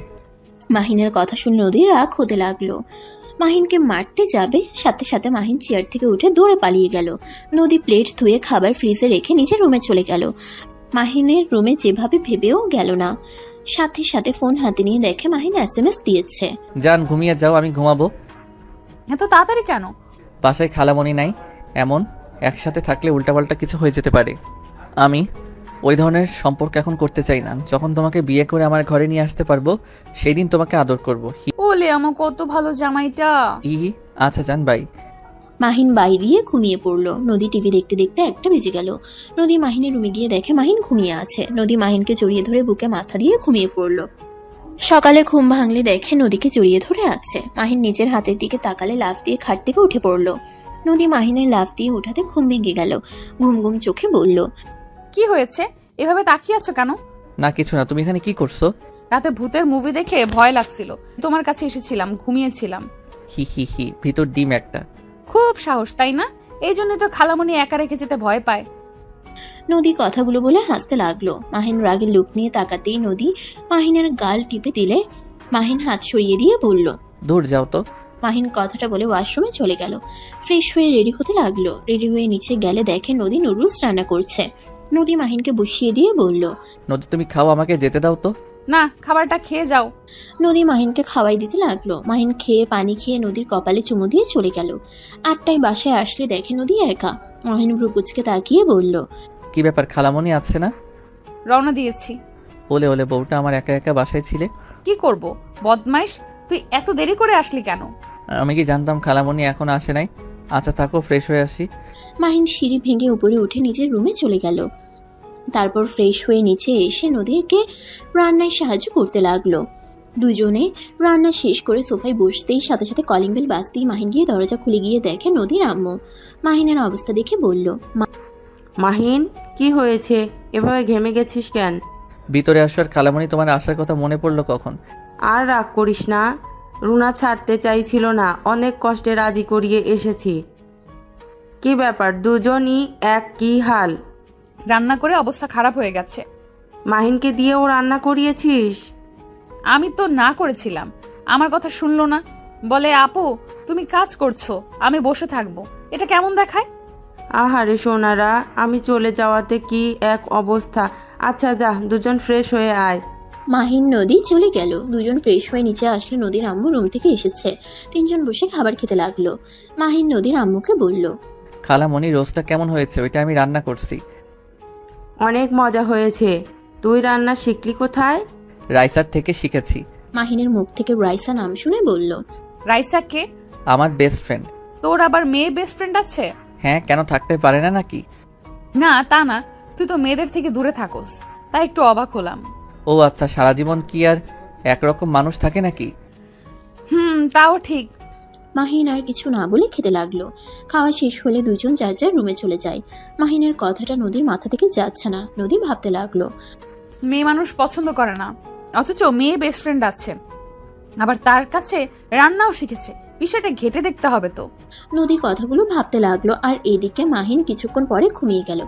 মাহিনের কথা শুনে নদীর রাগ হতে লাগলো। মাহিনকে মারতে যাবে, সাথে সাথে মাহিন চেয়ার থেকে উঠে দৌড়ে পালিয়ে গেল। নদী প্লেট ধুয়ে খাবার ফ্রিজে রেখে নিজের রুমে চলে গেল। মাহিনের রুমে যেভাবে ভেবেও গেল না। সাথে সাথে ফোন হাতে নিয়ে দেখে মাহিন SMS দিয়েছে।
যান ঘুমিয়ে যাও, আমি ঘুমাবো।
এত তাড়াতাড়ি কেন?
বাসায় খালামণি নাই, এমন একসাথে থাকলে উল্টাপাল্টা কিছু হয়ে যেতে পারে। আমি ওই ধরনের সম্পর্ক এখন করতে চাই না। যখন তোমাকে বিয়ে করে আমার ঘরে নিয়ে আসতে পারবো, সেই দিন তোমাকে আদর করবো।
ওলে আমার কত ভালো জামাইটা।
ইহি, আচ্ছা যান, বাই।
মাহিন বাই দিয়ে ঘুমিয়ে পড়লো। নদী টিভি দেখতে দেখতে 1টা বেজে গেল। নদী মাহিনের রুমে গিয়ে দেখে মাহিন ঘুমিয়ে আছে। নদী মাহিনকে জড়িয়ে ধরে বুকে মাথা দিয়ে ঘুমিয়ে পড়লো। সকালে ঘুম ভাঙলে দেখে নদীকে জড়িয়ে ধরে আছে। মাহিন নিজের হাতের দিকে তাকালে লাফ দিয়ে খাট থেকে উঠে পড়লো। নদী মাহিনের লাফ দিয়ে উঠাতে ঘুম ভেঙে গেল। ঘুম ঘুম চোখে বলল,
কি হয়েছে? এভাবে তাকিয়ে আছো কেন?
না কিছু না, তুমি এখানে কি করছো?
রাতে ভূতের মুভি দেখে ভয় লাগছিল, তোমার কাছে এসেছিলাম, ঘুমিয়েছিলাম।
হি হি হি, ভিতর ডিম একটা।
খুব সাহস তাই না? এই জন্য তো খালামণি একা রেখে যেতে ভয় পায়।
নদী কথাগুলো বলে হাসতে লাগলো। মাহিন রাগের লুক নিয়ে তাকাতেই নদী মাহিনের গাল টিপে দিলে মাহিন হাত সরিয়ে দিয়ে বলল,
দূর যাও তো।
মাহিন কথাটা বলে ওয়াশরুমে চলে গেল। ফ্রেশ হয়ে রেডি হতে লাগলো। রেডি হয়ে নিচে গেলে দেখে নদী নুডলস রান্না করছে। নদী মাহিনকে বসিয়ে দিয়ে বলল,
নদী তুমি খাও, আমাকে যেতে দাও তো।
না, খাবারটা খেয়ে যাও।
নদী মাহিনকে খাওয়াই দিতে লাগলো। মাহিন খেয়ে পানি খেয়ে নদীর কপালে চুমু দিয়ে চলে গেল। 8টায় বাসায় আসলে দেখে নদী একা। মাহিন ভ্রুকুচকে তাকিয়ে বলল,
কি ব্যাপার, খালামণি আছে না?
রওনা দিয়েছি।
ওলে ওলে, বউটা আমার একা একা বাসায় ছিলে।
কি করব, বদমাইশ, তুই এত দেরি করে আসলি কেন?
আমি কি জানতাম খালামণি এখন আসে নাই। আচ্ছা থাকো, ফ্রেশ হয়ে আসি।
মাহিন সিঁড়ি ভেঙে উপরে উঠে নিজের রুমে চলে গেল। তারপর ফ্রেশ হয়ে নিচে এসে নদীকে রান্নায় সাহায্য করতে লাগলো। দুজনে রান্না শেষ করে সোফায় বসতেই সাথে সাথে কলিং বেল বাজতেই মাহিন গিয়ে দরজা খুলে গিয়ে দেখে নদীর আম্মু। মাহিনের অবস্থা দেখে বলল,
মাহিন কি হয়েছে? এভাবে ঘেমে গেছিস কেন?
ভিতরে আসো। আর খালামণি তোমার আসার কথা মনে পড়লো কখন?
আর রাগ করিস না, রুনা ছাড়তে চাইছিল না, অনেক কষ্টে রাজি করিয়ে এসেছি। কি ব্যাপার, দুজনই এক কি হাল?
রান্না করে অবস্থা খারাপ হয়ে গেছে।
মাহিনকে দিয়েও রান্না করিয়েছিস?
আমি তো না করেছিলাম, আমার কথা শুনলো না। বলে, আপু তুমি কাজ করছো, আমি বসে থাকবো। এটা কেমন দেখায়?
আহারে সোনারা, আমি চলে যাওয়াতে কি এক অবস্থা। আচ্ছা যা, দুজন ফ্রেশ হয়ে আয়।
মাহিন নদী চলে গেল। দুজন ফ্রেশ হয়ে নিচে আসলে নদীর আম্মু রুম থেকে এসেছে। 3জন বসে খাবার খেতে লাগলো। মাহিন নদীর আম্মুকে বলল,
খালামণি রোজটা কেমন হয়েছে? ওইটা আমি রান্না করছি।
অনেক মজা হয়েছে। তুই রান্না শিখলি কোথায়?
রাইসার থেকে শিখেছি।
মাহিনের মুখ থেকে রাইসা নাম শুনে বলল,
রাইসা কে?
আমার বেস্ট ফ্রেন্ড।
তোর আবার মেয়ে বেস্ট ফ্রেন্ড আছে?
হ্যাঁ, কেন থাকতে পারে না নাকি?
না তা না, তুই তো মেয়েদের থেকে দূরে থাকোস, তাই একটু অবাক হলাম।
ও আচ্ছা, সারা জীবন কি আর একরকম মানুষ থাকে নাকি?
তাও ঠিক।
মাহিন আর কিছু না বলে খেতে লাগলো। খাওয়া শেষ হলে দুজন যার যার রুমে চলে যায়। মাহিনের কথাটা নদীর মাথা থেকে যাচ্ছে না। নদী ভাবতে লাগলো,
মেয়ে মানুষ পছন্দ করে না, অথচ মেয়ে বেস্ট ফ্রেন্ড আছে, আবার তার কাছে রান্নাও শিখেছে। বিষয়টা ঘেটে দেখতে হবে তো।
নদী কথাগুলো ভাবতে লাগলো। আর এদিকে মাহিন কিছুক্ষণ পরে ঘুমিয়ে গেল।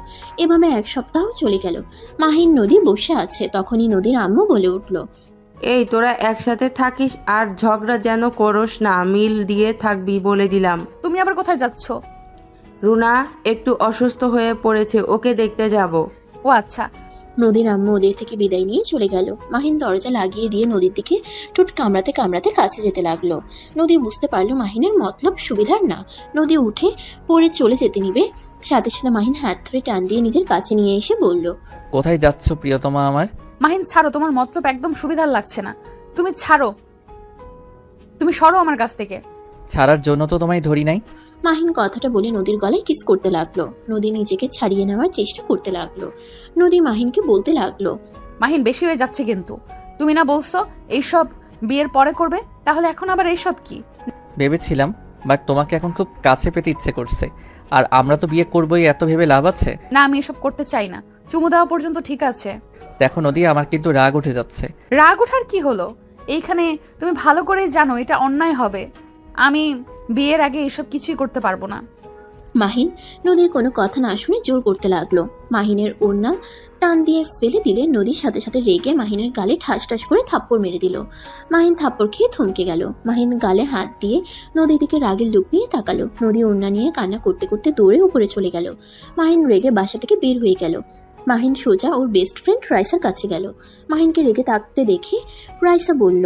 এভাবে 1 সপ্তাহ চলে গেল। মাহিন নদী বসে আছে। তখনই নদীর আম্মু বলে উঠল,
এই তোরা একসাথে থাকিস আর ঝগড়া যেন করস না, মিল দিয়ে থাকবি বলে দিলাম।
তুমি আবার কোথায় যাচ্ছ?
রুনা একটু অসুস্থ হয়ে পড়েছে, ওকে দেখতে যাব।
ও আচ্ছা,
নদীর আম্মু ওদের থেকে বিদায় নিয়ে চলে গেল। মাহিন দরজা লাগিয়ে দিয়ে নদীর দিকে ঠোঁট কামড়াতে কামড়াতে কাছে যেতে লাগলো। নদী বুঝতে পারলো মাহিনের মতলব সুবিধার না। নদী উঠে পড়ে চলে যেতে নিবে, সাথে সাথে মাহিন হাত ধরে টান দিয়ে নিজের কাছে নিয়ে এসে বলল,
কোথায় যাচ্ছ প্রিয়তমা আমার?
মাহিন ছাড়ো, তোমার মতলব একদম সুবিধার লাগছে না। তুমি ছাড়ো, তুমি সরো আমার কাছ থেকে।
ছাড়ার জন্য তো তোমায় ধরি নাই।
মাহিন কথাটা বলে নদীর গলায় কিস করতে লাগলো। নদী নিজেকে ছাড়িয়ে নেওয়ার চেষ্টা করতে লাগলো। নদী মাহিনকে বলতে লাগলো,
মাহিন বেশি হয়ে যাচ্ছে কিন্তু। তুমি না বলছো এইসব বিয়ের পরে করবে, তাহলে এখন আবার এইসব কি?
ভেবেছিলাম, বাট তোমাকে এখন খুব কাছে পেতে ইচ্ছে করছে। আর আমরা তো বিয়ে করবোই, এত ভেবে লাভ আছে?
না, আমি এসব করতে চাই না। চুমু দেওয়া পর্যন্ত ঠিক আছে।
দেখো নদী, আমার কিন্তু রাগ উঠে যাচ্ছে।
রাগ ওঠার কি হলো? এইখানে তুমি ভালো করে জানো এটা অন্যায় হবে। আমি বিয়ের আগে এসব কিছুই করতে পারবো না।
মাহিন নদীর কোনো কথা না শুনে জোর করতে লাগলো। মাহিনের ওড়না টান দিয়ে ফেলে দিলে নদীর সাথে সাথে রেগে মাহিনের গালে ঠাস ঠাস করে থাপ্পড় মেরে দিল। মাহিন থাপ্পড় খেয়ে থমকে গেল। মাহিন গালে হাত দিয়ে নদীর দিকে রাগের লুক নিয়ে তাকালো। নদী ওড়না নিয়ে কান্না করতে করতে দৌড়ে উপরে চলে গেল। মাহিন রেগে বাসা থেকে বের হয়ে গেল। মাহিন সোজা ওর বেস্ট ফ্রেন্ড রাইসার কাছে গেল। মাহিনকে রেগে তাকতে দেখে রাইসা বলল,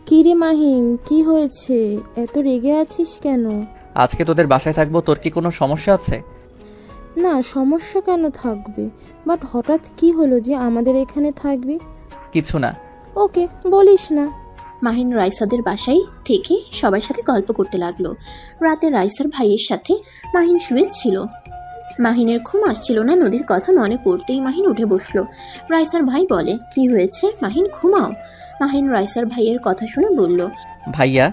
কি রে মাহিম, কি হয়েছে? এত রেগে আছিস কেন?
আজকে তোদের বাসায় থাকবো, তোর কি কোনো সমস্যা আছে?
না, সমস্যা কেন থাকবে, বাট হঠাৎ কি হলো যে আমাদের এখানে থাকবি?
কিছু না।
ওকে, বলিস না।
মাহিন রাইসাদের বাসায় থেকে সবার সাথে গল্প করতে লাগলো। রাতে রাইসার ভাইয়ের সাথে মাহিন শুয়েছিল। মাহিনের ঘুম আসছিল না। নদীর কথা মনে পড়তেই মাহিন উঠে বসলো। রাইসার ভাই বলে, কি হয়েছে মাহিন, ঘুমাও। মাহিন রাইসার ভাইয়ের কথা শুনে বলল,
ভাইয়া,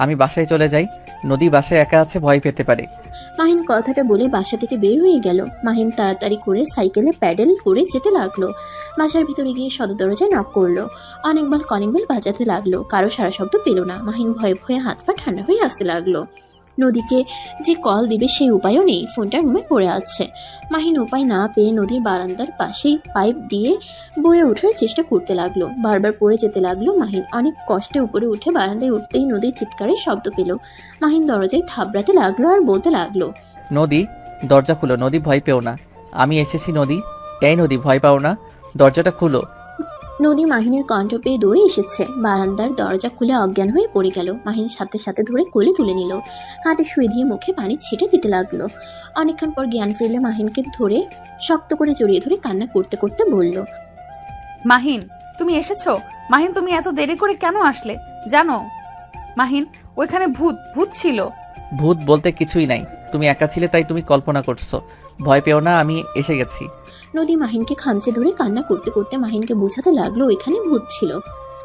আমি বাসায় চলে যাই। নদী বাসায় একা আছে, ভয় পেতে পারে।
মাহিন কথাটা বলে বাসা থেকে বের হয়ে গেল। মাহিন তাড়াতাড়ি করে সাইকেলে প্যাডেল করে যেতে লাগলো। বাসার ভিতরে গিয়ে সদর দরজায় নক করলো। অনেকবার কলিং বেল বাজাতে লাগলো, কারো সারা শব্দ পেল না। মাহিন ভয়ে ভয়ে হাত পা ঠান্ডা হয়ে আসতে লাগলো। নদীকে যে কল দিবে সেই উপায়ও নেই, ফোনটা রুমে পড়ে আছে। মাহিন উপায় না পেয়ে নদীর বারান্দার পাশেই পাইপ দিয়ে বয়ে ওঠার চেষ্টা করতে লাগলো। বারবার পড়ে যেতে লাগলো। মাহিন অনেক কষ্টে উপরে উঠে বারান্দায় উঠতেই নদীর চিৎকারের শব্দ পেল। মাহিন দরজায় থাবড়াতে লাগলো আর বলতে লাগলো,
নদী, দরজা খুলো। নদী, ভয় পেও না, আমি এসেছি। নদী, এই নদী, ভয় পাও না, দরজাটা খুলো।
নদী মাহিনের কণ্ঠ পেয়ে দৌড়ে এসেছে। বারান্দার দরজা খুলে অজ্ঞান হয়ে পড়ে গেল। মাহিন সাথে সাথে ধরে কোলে তুলে নিল। হাতে শুয়ে দিয়ে মুখে পানি ছিটে দিতে লাগলো। অনেকক্ষণ পর জ্ঞান ফিরলে মাহিনকে ধরে শক্ত করে জড়িয়ে ধরে কান্না করতে করতে বলল,
মাহিন, তুমি এসেছো? মাহিন, তুমি এত দেরি করে কেন আসলে জানো? মাহিন, ওইখানে ভূত ভূত ছিল।
ভূত বলতে কিছুই নাই, তুমি একা ছিলে তাই তুমি কল্পনা করছো। ভয় পেও না, আমি এসে গেছি।
নদী মাহিনকে খামচে ধরে কান্না করতে করতে মাহিনকে বোঝাতে লাগলো ওইখানে ভূত ছিল।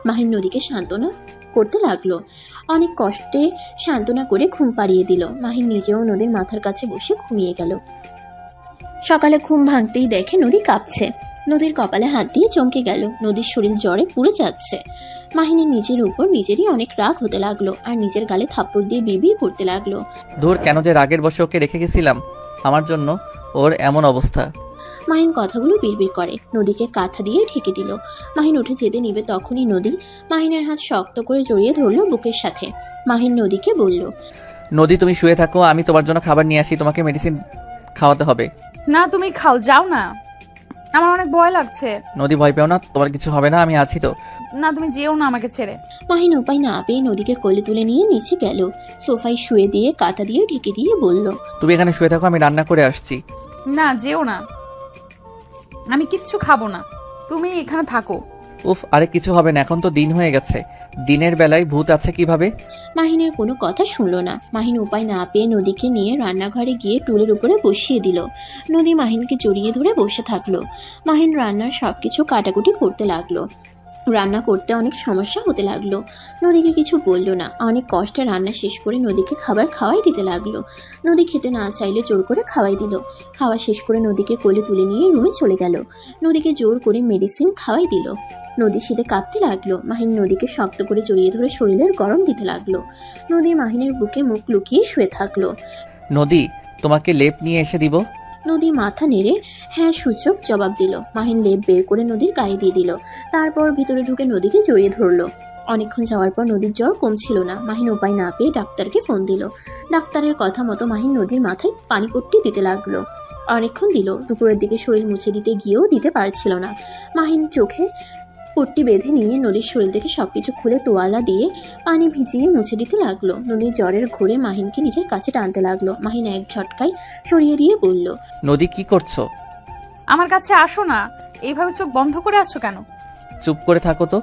মাহিন নদীকে সান্ত্বনা করতে লাগলো। অনেক কষ্টে সান্ত্বনা করে ঘুম পাড়িয়ে দিল। মাহিন নিজেও নদীর মাথার কাছে বসে ঘুমিয়ে গেল। সকালে ঘুম ভাঙতেই দেখে নদী কাঁপছে। নদীর কপালে হাত দিয়ে চমকে গেল। নদীর শরীর জ্বরে পুড়ে যাচ্ছে। মাহিনী নিজের উপর নিজেরই অনেক রাগ হতে লাগলো আর নিজের গালে থাপ্পড় দিয়ে বিড়বিড় করতে লাগলো,
ধুর, কেন যে রাগের বশে ওকে রেখে গেছিলাম, আমার জন্য ওর এমন অবস্থা।
মাহিন কথাগুলো বিড়বিড় করে। নদীকে কাঁথা দিয়ে ঢেকে দিল। মাহিন উঠে যেতে নিবে তখনই নদী মাহিনের হাত শক্ত করে জড়িয়ে ধরলো বুকের সাথে। মাহিন নদীকে বলল,
নদী, তুমি শুয়ে থাকো, আমি তোমার জন্য খাবার নিয়ে আসি। তোমাকে মেডিসিন খাওয়াতে হবে।
না, তুমি খাও, যাও না, আমার অনেক ভয় লাগছে।
নদী, ভয় পেও না, তোমার কিছু হবে না, আমি আছি তো।
না, তুমি যেও না আমাকে ছেড়ে।
মাহিন উপায় না পেয়ে নদীকে কোলে তুলে নিয়ে নিচে গেল। সোফায় শুয়ে দিয়ে কাঁথা দিয়ে ঢেকে দিয়ে বলল,
তুমি এখানে শুয়ে থাকো, আমি রান্না করে আসছি।
না, যেও না, আমি কিচ্ছু খাবো না, তুমি এখানে থাকো।
উফ, আরে কিছু হবে না, এখন তো দিন হয়ে গেছে। দিনের বেলায় ভূত আছে কিভাবে?
মাহিনের কোনো কথা শুনল না। মাহিন উপায় না পেয়ে নদীকে নিয়ে রান্নাঘরে গিয়ে টুলের উপরে বসিয়ে দিল। নদী মাহিনকে জড়িয়ে ধরে বসে থাকলো। মাহিন রান্নার সবকিছু কাটাকুটি করতে লাগলো। রান্না করতে অনেক সমস্যা হতে লাগলো। নদীকে কিছু বলল না। অনেক কষ্টে রান্না শেষ করে নদীকে খাবার খাওয়াই দিতে লাগলো। নদী খেতে না চাইলে জোর করে খাওয়াই দিল। খাওয়া শেষ করে নদীকে কোলে তুলে নিয়ে রুমে চলে গেল। নদীকে জোর করে মেডিসিন খাওয়াই দিল। নদী শীতে কাঁপতে লাগলো। মাহিন নদীকে শক্ত করে জড়িয়ে ধরে শরীরের গরম দিতে লাগলো। নদী মাহিনের বুকে মুখ লুকিয়ে শুয়ে থাকলো।
নদী, তোমাকে লেপ নিয়ে এসে দিব?
নদী মাথা নেড়ে হ্যাঁ সূচক জবাব দিল। মাহিন লেপ বের করে নদীর গায়ে দিয়ে দিল। তারপর ভিতরে ঢুকে নদীকে জড়িয়ে ধরলো। অনেকক্ষণ যাওয়ার পর নদীর জ্বর কমছিল না। মাহিন উপায় না পেয়ে ডাক্তারকে ফোন দিল। ডাক্তারের কথা মতো মাহিন নদীর মাথায় পানিপট্টি দিতে লাগলো। অনেকক্ষণ দিল। দুপুরের দিকে শরীর মুছে দিতে গিয়েও দিতে পারছিল না। মাহিন চোখে পট্টি বেঁধে নিয়ে নদীর শরীর থেকে সবকিছু খুলে তোয়ালা দিয়ে পানি ভিজিয়ে মুছে দিতে লাগলো। নদীর জ্বরের ঘোরে মাহিনকে নিজের কাছে টানতে লাগলো। মাহিন এক ঝটকায় সরিয়ে দিয়ে বলল,
নদী কি করছো?
আমার কাছে আসো না, এইভাবে চোখ বন্ধ করে আছো কেন?
চুপ করে থাকো তো।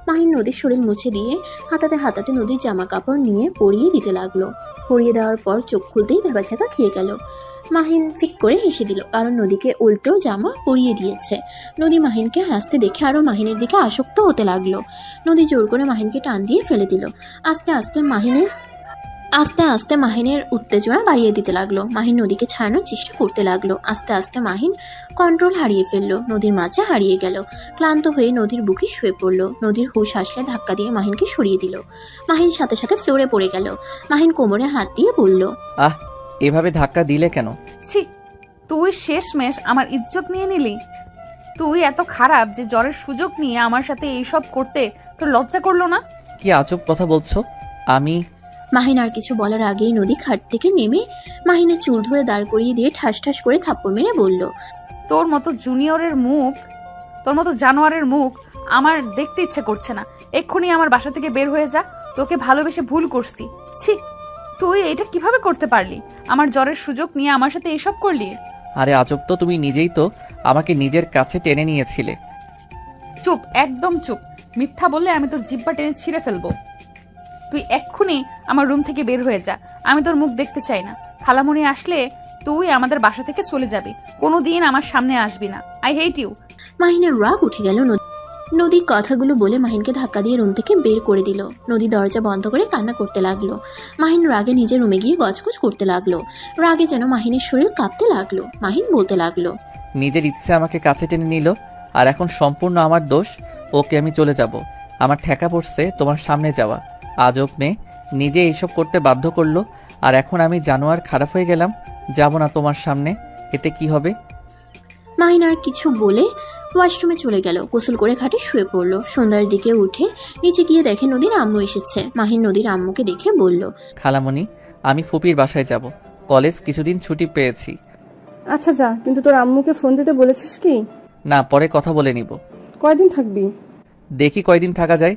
মাহিন নদীর শরীর মুছে দিয়ে হাতাতে হাতাতে নদীর জামা কাপড় নিয়ে পরিয়ে দিতে লাগলো। পরিয়ে দেওয়ার পর চোখ খুলতেই ভেবাচাকা খেয়ে গেল। মাহিন ফিক করে হেসে দিল, কারণ নদীকে উল্টো জামা পরিয়ে দিয়েছে। নদী মাহিনকে হাসতে দেখে আরো মাহিনের দিকে আসক্ত হতে লাগলো। নদী জোর করে মাহিনকে টান দিয়ে ফেলে দিল। আস্তে আস্তে মাহিনের উত্তেজনা বাড়িয়ে দিতে লাগলো। মাহিন নদীকে ছাড়ানোর চেষ্টা করতে লাগলো। আস্তে আস্তে মাহিন কন্ট্রোল হারিয়ে ফেললো, নদীর মাঝে হারিয়ে গেল। ক্লান্ত হয়ে নদীর বুকে শুয়ে পড়লো। নদীর হুঁশ আসলে ধাক্কা দিয়ে মাহিনকে সরিয়ে দিল। মাহিন সাথে সাথে ফ্লোরে পড়ে গেল। মাহিন কোমরে হাত দিয়ে বলল,
আহ, এভাবে ধাক্কা দিলে কেন?
ছি, তুই শেষমেশ আমার ইজ্জত নিয়ে নিলি। তুই এত খারাপ যে জ্বরের সুযোগ নিয়ে আমার সাথে এইসব করতে তোর লজ্জা করলো না?
কি আজব কথা বলছো? আমি
মাহিন আর কিছু বলার আগেই নদী খাট থেকে নেমে মাহিনের চুল ধরে দাঁড় করিয়ে দিয়ে ঠাস ঠাস করে থাপ্পড় মেরে বলল,
তোর মতো জুনিয়রের মুখ, তোর মতো জানোয়ারের মুখ আমার দেখতে ইচ্ছে করছে না। এক্ষুনি আমার বাসা থেকে বের হয়ে যা, তোকে ভালোবেসে ভুল করছি। ছি, তুই এটা কিভাবে করতে পারলি? আমার জ্বরের সুযোগ নিয়ে আমার সাথে এসব করলি?
আরে আজব তো, তুমি নিজেই তো আমাকে নিজের কাছে টেনে নিয়েছিলে।
চুপ, একদম চুপ। মিথ্যা বললে আমি তোর জিহ্বা টেনে ছিঁড়ে ফেলবো। তুই এক্ষুনি আমার রুম থেকে বের হয়ে যা, আমি তোর মুখ দেখতে চাই না। খালামণি আসলে তুই আমাদের বাসা থেকে চলে যাবি, কোনোদিন আমার সামনে আসবি না। I hate you.
মাহিনের রাগ উঠে গেল। নদী কথাগুলো বলে মাহিনকে ধাক্কা দিয়ে রুম থেকে বের করে দিল। নদী দরজা বন্ধ করে কান্না করতে লাগলো। মাহিন রাগে নিজের রুমে গিয়ে গজগজ করতে লাগলো। রাগে যেন মাহিনের শরীর কাঁপতে লাগলো। মাহিন বলতে লাগলো,
নিজের ইচ্ছে আমাকে কাছে টেনে নিল, আর এখন সম্পূর্ণ আমার দোষ। ওকে, আমি চলে যাব। আমার ঠেকা পড়ছে তোমার সামনে যাওয়া। আজব মেয়ে, নিজে এইসব করতে বাধ্য করলো, আর এখন আমি জানোয়ার খারাপ হয়ে গেলাম। যাব না তোমার সামনে, এতে কি হবে?
মাহিন আর কিছু বলে ওয়াশরুমে চলে গেল। গোসল করে খাটে শুয়ে পড়লো। সন্ধ্যার দিকে উঠে নিচে গিয়ে দেখে নদীর আম্মু এসেছে। মাহিন নদীর আম্মুকে দেখে বলল,
খালামণি, আমি ফুপির বাসায় যাব। কলেজ কিছুদিন ছুটি পেয়েছি।
আচ্ছা যা, কিন্তু তোর আম্মুকে ফোন দিতে বলেছিস কি?
না, পরে কথা বলে নিব।
কয়দিন থাকবি?
দেখি কয়দিন থাকা যায়।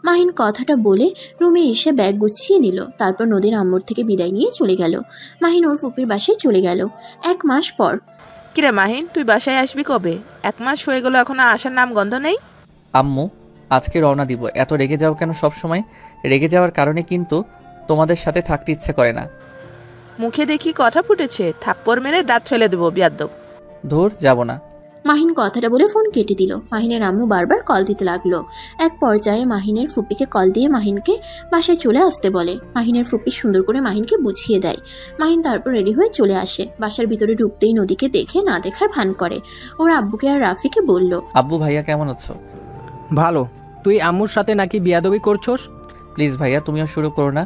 মাহিন কথাটা বলে রুমে এসে ব্যাগ গুছিয়ে নিল। তারপর নদীর আম্মুর থেকে বিদায় নিয়ে চলে গেল। মাহিন ওর ফুপির বাসায় চলে গেল। 1 মাস পর।
কিরে মাহিন, তুই বাসায় আসবি কবে? 1 মাস হয়ে গেল, এখনো আসার নাম গন্ধ নেই।
আম্মু, আজকে রওনা দিব। এত রেগে যাও কেন সব সময়? রেগে যাওয়ার কারণে কিন্তু তোমাদের সাথে থাকতে ইচ্ছে করে না।
মুখে দেখি কথা ফুটেছে, থাপ্পড় মেরে দাঁত ফেলে দেবো বিয়াদ্দব।
ধুর, যাব না।
মাহিন কথাটা বলে ফোন কেটে দিল। মাহিনের আম্মু বারবার কল দিতে লাগলো। এক পর্যায়ে মাহিনের ফুপিকে কল দিয়ে মাহিনকে বাসায় চলে আসতে বলে। মাহিনের ফুপি সুন্দর করে মাহিনকে বুঝিয়ে দেয়। মাহিন তারপর রেডি হয়ে চলে আসে। বাসার ভিতরে ঢুকতেই নদীকে দেখে না দেখার ভান করে। ওর আব্বুকে আর রাফিকে বলল,
আব্বু, ভাইয়া কেমন আছো?
ভালো। তুই আম্মুর সাথে নাকি বিয়াদবি করছস?
প্লিজ ভাইয়া, তুমিও শুরু করো না।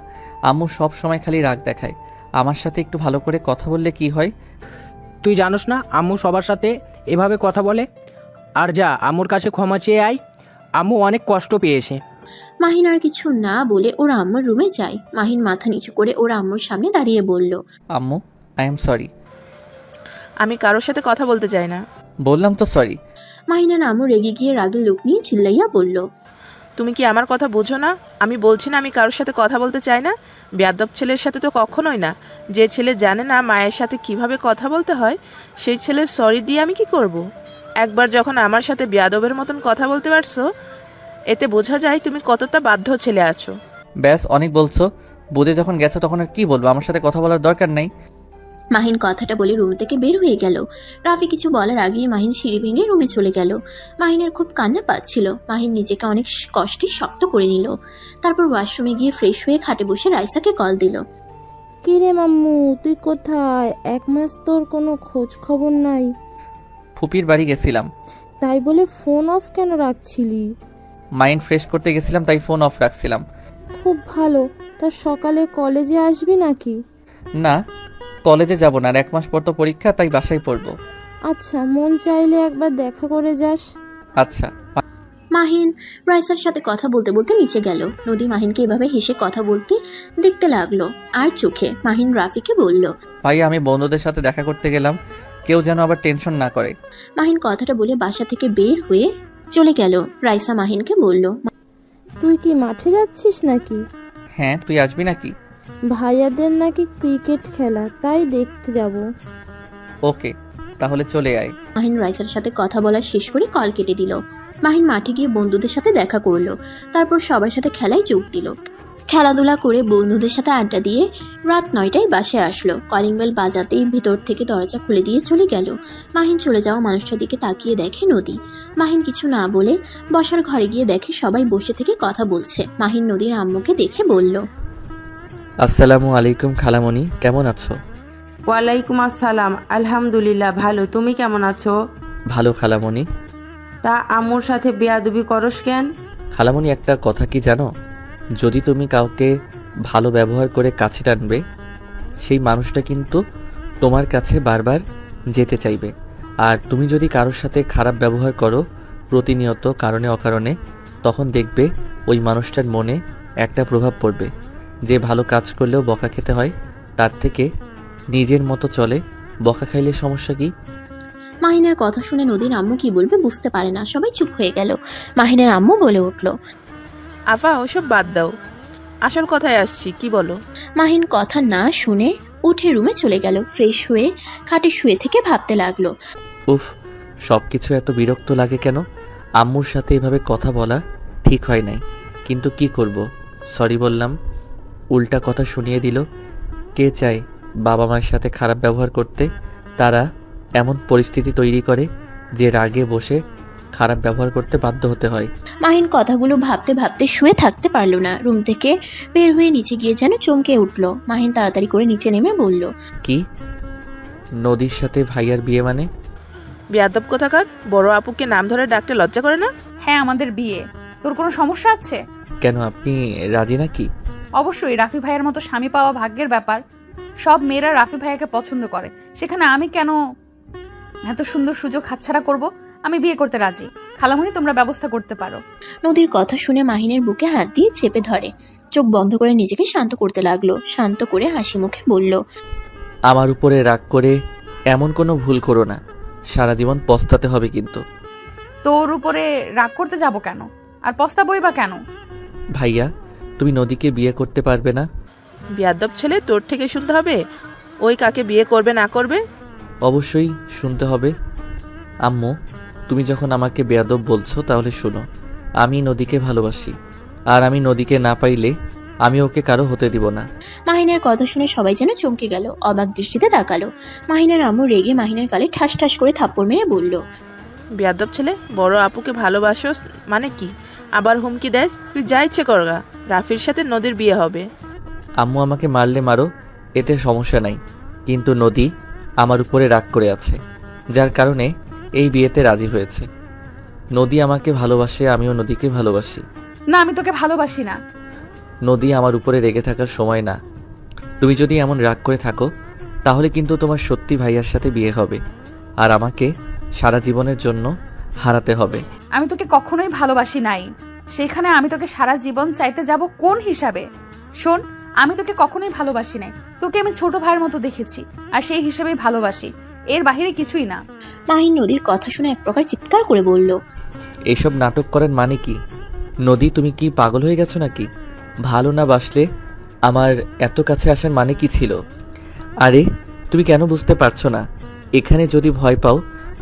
আম্মু সব সময় খালি রাগ দেখায়। আমার সাথে একটু ভালো করে কথা বললে কি হয়?
তুই জানোস না আম্মু সবার সাথে এভাবে কথা বলে? আর যা, আম্মুর কাছে ক্ষমা চেয়ে আয়। আম্মু অনেক কষ্ট পেয়েছে।
মাহিন আর কিছু না বলে ওর আম্মুর রুমে যায়। মাহিন মাথা নিচু করে ওর আম্মুর সামনে দাঁড়িয়ে বলল,
আম্মু, আই এম সরি।
আমি কারোর সাথে কথা বলতে চাই না।
বললাম তো সরি।
মাহিনের আম্মু রেগে গিয়ে রাগের লোক নিয়ে চিল্লাইয়া বলল,
তুমি কি আমার কথা বোঝো না? আমি বলছি না আমি কারোর সাথে কথা বলতে চাই না। বেয়াদব ছেলের সাথে তো কখনোই না। যে ছেলে জানে না মায়ের সাথে কিভাবে কথা বলতে হয়, সেই ছেলের সরি দিয়ে আমি কি করব? একবার যখন আমার সাথে বেয়াদবের মতন কথা বলতে পারছো, এতে বোঝা যায় তুমি কতটা বাধ্য ছেলে আছো।
ব্যাস, অনেক বলছো। বুঝে যখন গেছো তখন আর কি বলবো? আমার সাথে কথা বলার দরকার নাই।
মাহিন কথাটা বলে রুম থেকে বের হয়ে গেল। রাফি কিছু বলার আগেই মাহিন সিঁড়ি ভেঙে রুমে চলে গেল। মাহিনের খুব কান্না পাচ্ছিল। মাহিন নিজেকে অনেক কষ্টে শক্ত করে নিল। তারপর ওয়াশরুমে গিয়ে ফ্রেশ হয়ে খাটে বসে রাইসাকে কল দিল।
কি রে মাম্মু, তুই কোথায়? 1 মাস তোর কোনো খোঁজ খবর নাই।
ফুপির বাড়ি গেছিলাম।
তাই বলে ফোন অফ কেন রাখছিলি?
মাইন্ড ফ্রেশ করতে গেছিলাম, তাই ফোন অফ রাখছিলাম।
খুব ভালো। তা সকালে কলেজে আসবি নাকি?
না, কলেজে যাব না। আর 1 মাস পর তো পরীক্ষা, তাই বাসায় পড়বো।
আচ্ছা, মন চাইলে একবার দেখা করে যাস।
আচ্ছা।
মাহিন রাইসার সাথে কথা বলতে বলতে নিচে গেল। নদী মাহিনকে এভাবে হেসে কথা বলতে দেখতে লাগলো। আর চোখে মাহিন রাফিকে বলল,
ভাই, আমি বন্ধুদের সাথে দেখা করতে গেলাম, কেউ যেন আবার টেনশন না করে।
মাহিন কথাটা বলে বাসা থেকে বের হয়ে চলে গেল। রাইসা মাহিনকে বলল,
তুই কি মাঠে যাচ্ছিস নাকি?
হ্যাঁ, তুই আসবি নাকি?
ভাইয়াদের নাকি ক্রিকেট খেলা, তাই দেখতে যাব।
ওকে, তাহলে চলে আয়।
মাহিন রাইসার সাথে কথা বলা শেষ করে কল কেটে দিল। মাহিন মাঠে গিয়ে বন্ধুদের সাথে দেখা করলো, তারপর সবার সাথে খেলায় যোগ দিল। খেলাধুলা করে বন্ধুদের সাথে আড্ডা দিয়ে রাত 9টায় বাসায় আসলো। কলিং বেল বাজাতেই ভিতর থেকে দরজা খুলে দিয়ে চলে গেল। মাহিন চলে যাওয়া মানুষটার দিকে তাকিয়ে দেখে নদী। মাহিন কিছু না বলে বসার ঘরে গিয়ে দেখে সবাই বসে থেকে কথা বলছে। মাহিন নদীর আম্মুকে দেখে বলল,
আসসালামু আলাইকুম খালামণি, কেমন আছো?
ওয়ালাইকুম আসসালাম, আলহামদুলিল্লাহ ভালো। তুমি কেমন আছো?
ভালো খালামণি।
তা আম্মুর সাথে বেয়াদবি করস কেন?
খালামণি, একটা কথা কি জানো? যদি তুমি কাউকে ভালো ব্যবহার করে কাছে টানবে, সেই মানুষটা কিন্তু তোমার কাছে বারবার যেতে চাইবে। আর তুমি যদি কারোর সাথে খারাপ ব্যবহার করো প্রতিনিয়ত কারণে অকারণে, তখন দেখবে ওই মানুষটার মনে একটা প্রভাব পড়বে যে ভালো কাজ করলেও বকা খেতে হয়, তার থেকে নিজের মতো চলে, বকা খাইলে সমস্যা কি?
মাহিনের কথা শুনে নদীর আম্মু কি বলবে বুঝতে পারে না, সবাই চুপ হয়ে গেল। মাহিনের আম্মু বলে উঠল,
আফা ওসব বাদ দাও, আসল কথায় আসছি, কি বলো?
মাহিন কথা না শুনে উঠে রুমে চলে গেল। ফ্রেশ হয়ে খাটে শুয়ে থেকে ভাবতে লাগলো,
উফ, সব কিছু এত বিরক্ত লাগে কেন? আম্মুর সাথে এভাবে কথা বলা ঠিক হয় নাই, কিন্তু কি করব, সরি বললাম, উল্টা কথা শুনিয়ে দিল। কে চায় বাবা মায়ের সাথে খারাপ ব্যবহার করতে? তারা এমন পরিস্থিতি তৈরি করে যে রাগে বসে খারাপ ব্যবহার করতে বাধ্য হতে হয়।
মাহিন কথাগুলো ভাবতে ভাবতে শুয়ে থাকতে পারলো না। রুম থেকে বের হয়ে নিচে গিয়ে যেন চমকে উঠলো। মাহিন তাড়াতাড়ি করে নিচে নেমে বলল,
কি? নদীর সাথে ভাইয়ার বিয়ে মানে?
বেয়াদব কোথাকার, বড় আপুকে নাম ধরে ডাকতে লজ্জা করে না?
হ্যাঁ, আমাদের বিয়ে। তোর কোনো সমস্যা আছে?
কেন, আপনি রাজি নাকি?
অবশ্যই, রাফি ভাইয়ের মতো স্বামী পাওয়া ভাগ্যের ব্যাপার। সব মেয়েরা রাফি ভাইয়াকে পছন্দ করে, সেখানে আমি কেন এত সুন্দর সুযোগ হাতছাড়া করব? আমি বিয়ে করতে রাজি। খালামণি, তোমরা ব্যবস্থা করতে পারো।
নদীর কথা শুনে মাহিনের বুকে হাত দিয়ে চেপে ধরে, চোখ বন্ধ করে নিজেকে শান্ত করতে লাগলো। শান্ত করে হাসি মুখে বলল,
আমার উপরে রাগ করে এমন কোনো ভুল করো না, সারা জীবন পস্তাতে হবে কিন্তু।
তোর উপরে রাগ করতে যাব কেন, আর পস্তাবই বা কেন?
ভাইয়া, তুমি নদীকে বিয়ে করতে পারবে না?
বেয়াদব ছেলে, তোর থেকে শুনতে হবে ওই কাকে বিয়ে করবে না করবে?
অবশ্যই শুনতে হবে। আম্মু, তুমি যখন আমাকে বেয়াদব বলছো তাহলে শোনো, আমি নদীকে ভালোবাসি, আর আমি নদীকে না পাইলে আমি ওকে কারো হতে দিব না।
মাহিনের কথা শুনে সবাই যেন চমকে গেল, অবাক দৃষ্টিতে তাকালো। মাহিনের আম্মু রেগে মাহিনের গালে ঠাস ঠাস করে থাপ্পড় মেরে বলল,
বেয়াদব ছেলে, বড় আপুকে ভালোবাসোস মানে কি? আবার হুমকি দেস? তুই যা ইচ্ছে করগা, রাফির সাথে নদীর বিয়ে হবে।
আম্মু, আমাকে মারলে মারো, এতে সমস্যা নাই, কিন্তু নদী আমার উপরে রাগ করে আছে, যার কারণে এই বিয়েতে রাজি হয়েছে। নদী আমাকে ভালোবাসে, আমিও নদীকে ভালোবাসি।
না, আমি তোকে ভালোবাসি না।
নদী আমার উপরে রেগে থাকার সময় না। তুমি যদি এমন রাগ করে থাকো তাহলে কিন্তু তোমার সত্যি ভাইয়ার সাথে বিয়ে হবে, আর আমাকে সারা জীবনের জন্য হারাতে হবে।
আমি তোকে কখনোই ভালোবাসি নাই, সেখানে আমি তোকে সারা জীবন চাইতে যাব কোন হিসাবে? শোন, আমি তোকে কখনোই ভালোবাসি নাই। তোকে আমি ছোট ভাইয়ের মতো দেখেছি, আর সেই হিসেবেই ভালোবাসি, এর বাহিরে কিছুই না।
মাহিন নদীর কথা শুনে এক প্রকার চিৎকার করে বলল,
এইসব নাটক করার মানে কি? নদী, তুমি কি পাগল হয়ে গেছো নাকি? ভালো না বাসলে আমার এত কাছে আসার মানে কি ছিল? আরে, তুমি কেন বুঝতে পারছো না? এখানে যদি ভয় পাও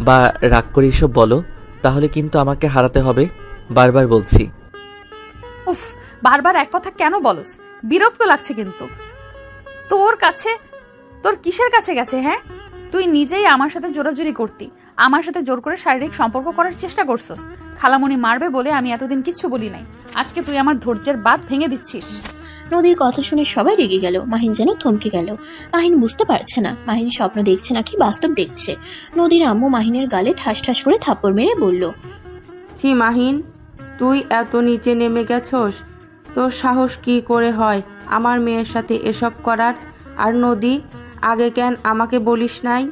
বা রাগ করে এসব বলো তাহলে কিন্তু আমাকে হারাতে হবে, বারবার বলছি।
উফ, বারবার এক কথা কেন বলস? বিরক্ত লাগছে কিন্তু। তোর কাছে, তোর কিসের কাছে গেছে? হ্যাঁ, তুই নিজেই আমার সাথে জোরাজুরি করতি, আমার সাথে জোর করে শারীরিক সম্পর্ক করার চেষ্টা করছস। খালামণি মারবে বলে আমি এতদিন কিচ্ছু বলি নাই, আজকে তুই আমার ধৈর্যের বাঁধ ভেঙে দিচ্ছিস।
নদীর কথা শুনে সবাই রেগে গেল। মাহিন যেন থমকে গেল। মাহিন বুঝতে পারছে না মাহিন স্বপ্ন দেখছে নাকি বাস্তব দেখছে। নদীর আম্মু মাহিনের গালে ঠাস ঠাস করে থাপ্পড় মেরে বলল,
ছি মাহিন, তুই এত নিচে নেমে গেছস? তোর সাহস কি করে হয় আমার মেয়ের সাথে এসব করার? আর নদী, আগে কেন আমাকে বলিস নাই?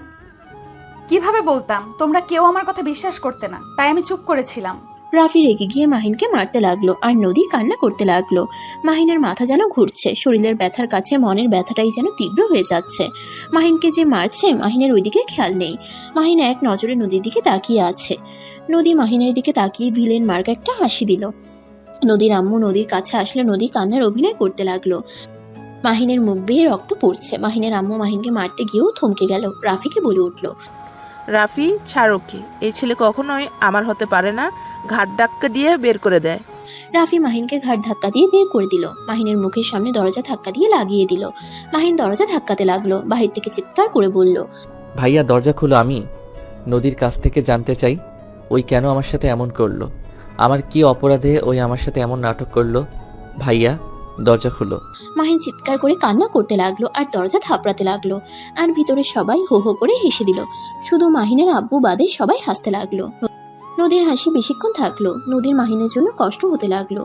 কিভাবে বলতাম? তোমরা কেউ আমার কথা বিশ্বাস করতে না, তাই আমি চুপ করেছিলাম।
রাফি রেগে গিয়ে মাহিনকে মারতে লাগলো আর নদী কান্না করতে লাগলো। মাহিনের মাথা যেন ঘুরছে, শরীরের ব্যথার কাছে মনের ব্যথাটাই যেন তীব্র হয়ে যাচ্ছে। মাহিনকে যে মারছে মাহিনের ওইদিকে খেয়াল নেই। মাহিন এক নজরে নদীর দিকে তাকিয়ে আছে। নদী মাহিনের দিকে তাকিয়ে ভিলেন মার্ক একটা হাসি দিল। নদীর আম্মু নদীর কাছে আসলে নদী কান্নার অভিনয় করতে লাগলো। মাহিনের মুখ বেয়ে রক্ত পড়ছে। মাহিনের আম্মু মাহিনকে মারতে গিয়েও থমকে গেল। রাফিকে বলে উঠল,
রাফি ছাড়ো কি, এই ছেলে কখনোই আমার হতে পারে না। ঘাট ধাক্কা দিয়ে বের করে দেয়।
রাফি মাহিনকে ঘাট ধাক্কা দিয়ে বের করে দিল। মাহিনের মুখের সামনে দরজা ধাক্কা দিয়ে লাগিয়ে দিল। মাহিন দরজা ধাক্কাতে লাগলো। বাহির থেকে চিৎকার করে বলল,
ভাইয়া দরজা খুলো, আমি নদীর কাছ থেকে জানতে চাই ওই কেন আমার সাথে এমন করলো, আমার কি অপরাধে ওই আমার সাথে এমন নাটক করলো। ভাইয়া দরজা খুলো।
মাহিন চিৎকার করে কান্না করতে লাগলো আর দরজা থাপড়াতে লাগলো। আর ভিতরে সবাই হো হো করে হেসে দিল। শুধু মাহিনের আব্বু বাদে সবাই হাসতে লাগলো। নদীর হাসি বেশিক্ষণ থাকলো। নদীর মাহিনের জন্য কষ্ট হতে লাগলো।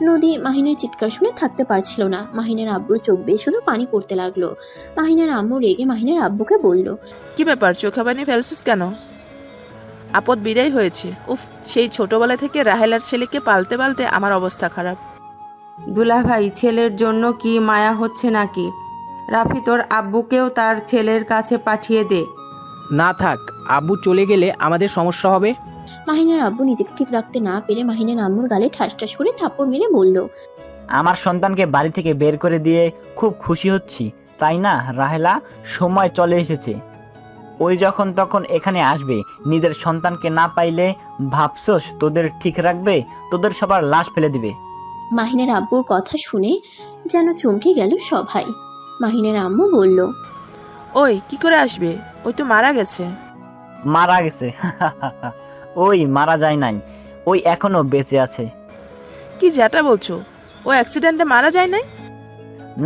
নদী মাহিনের চিৎকার শুনে থাকতে পারছিল না। মাহিনের আব্বুর চোখ বেয়ে শুধু পানি পড়তে লাগলো। মাহিনের আম্মু রেগে মাহিনের আব্বুকে বলল,
কি ব্যাপার, চোখে পানি ফেলছিস কেন? আপদ বিদায় হয়েছে। উফ, সেই ছোটবেলা থেকে রাহেলার ছেলেকে পালতে পালতে আমার অবস্থা খারাপ।
দুলাভাই, ছেলের জন্য কি মায়া হচ্ছে নাকি? রাফি, তোর আব্বুকেও তার ছেলের কাছে পাঠিয়ে দে।
না থাক, আব্বু চলে গেলে আমাদের সমস্যা হবে।
মাহিনের আব্বু নিজেকে ঠিক রাখতে না পেরে মাহিনের আম্মুর গালে ঠাস ঠাস করে থাপ্পড় মেরে বলল,
আমার সন্তানকে বাড়ি থেকে বের করে দিয়ে খুব খুশি হচ্ছি, তাই না রাহেলা? সময় চলে এসেছে, ওই যখন তখন এখানে আসবে। নিজের সন্তানকে না পাইলে ভাবছস তোদের ঠিক রাখবে? তোদের সবার লাশ ফেলে দিবে।
মাহিনের আব্বুর কথা শুনে যেন চমকে গেল সবাই। মাহিনের আম্মু বলল,
ওই কি করে আসবে? ওই তো মারা গেছে।
মারা গেছে? ওই মারা যায় নাই, ওই এখনো বেঁচে আছে।
কি যেটা বলছো, ও অ্যাক্সিডেন্টে মারা যায় নাই?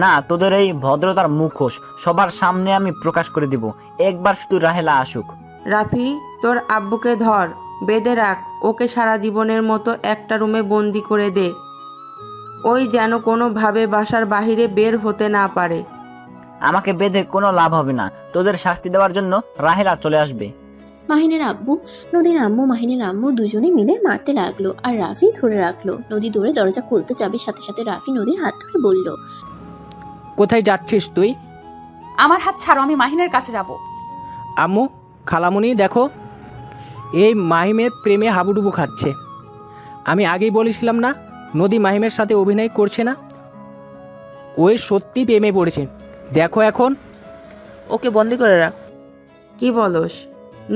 না, তোদের এই ভদ্রতার মুখোশ সবার সামনে আমি প্রকাশ করে দিব। একবার শুধু রাহেলা আসুক।
রাফি, তোর আব্বুকে ধর, বেঁধে রাখ, ওকে সারা জীবনের মতো একটা রুমে বন্দি করে দে। ওই যেন কোনোভাবে বাসার বাহিরে বের হতে না পারে।
আমাকে বেঁধে কোনো লাভ হবে না, তোদের শাস্তি দেওয়ার জন্য রাহেলা চলে আসবে।
মাহিনের আব্বু নদীর আম্মু মাহিনের আম্মু দুজনে মিলে মারতে লাগলো আর রাফি ধরে রাখলো। নদী দৌড়ে দরজা খুলতে যাবে, সাথে সাথে রাফি নদীর হাত ধরে বলল,
কোথায় যাচ্ছিস তুই?
আমার হাত ছাড়ো, আমি মাহিনের কাছে যাব।
আম্মু, খালামণি দেখো, এই মাহিমের প্রেমে হাবুডুবু খাচ্ছে। আমি আগেই বলেছিলাম না নদী মাহিমের সাথে অভিনয় করছে না? ওই সত্যি প্রেমে পড়েছে, দেখো এখন।
ওকে বন্দি করে রাখ।
কি বলস?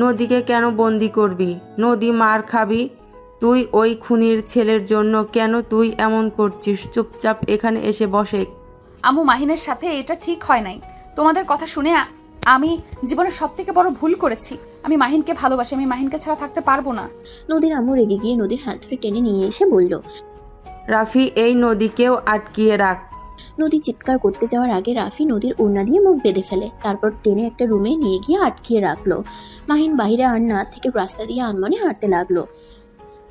নদীকে কেন বন্দি করবি? নদী মার খাবি তুই ওই খুনির ছেলের জন্য। কেন তুই এমন করছিস? চুপচাপ এখানে এসে বসে।
আম্মু, মাহিনের সাথে এটা ঠিক হয় নাই। তোমাদের কথা শুনে আমি জীবনের সবথেকে বড় ভুল করেছি। আমি মাহিনকে ভালোবাসি, আমি মাহিনকে ছাড়া থাকতে পারবো না।
নদীর আম্মু রেগে গিয়ে নদীর হাত ধরে টেনে নিয়ে এসে বলল,
রাফি, এই নদীকেও আটকিয়ে রাখ।
নদী চিৎকার করতে যাওয়ার আগে রাফি নদীর ওড়না দিয়ে মুখ বেঁধে ফেলে। তারপর টেনে একটা রুমে নিয়ে গিয়ে আটকিয়ে রাখলো। মাহিন বাইরে আর না থেকে রাস্তা দিয়ে আনমনে হাঁটতে লাগলো।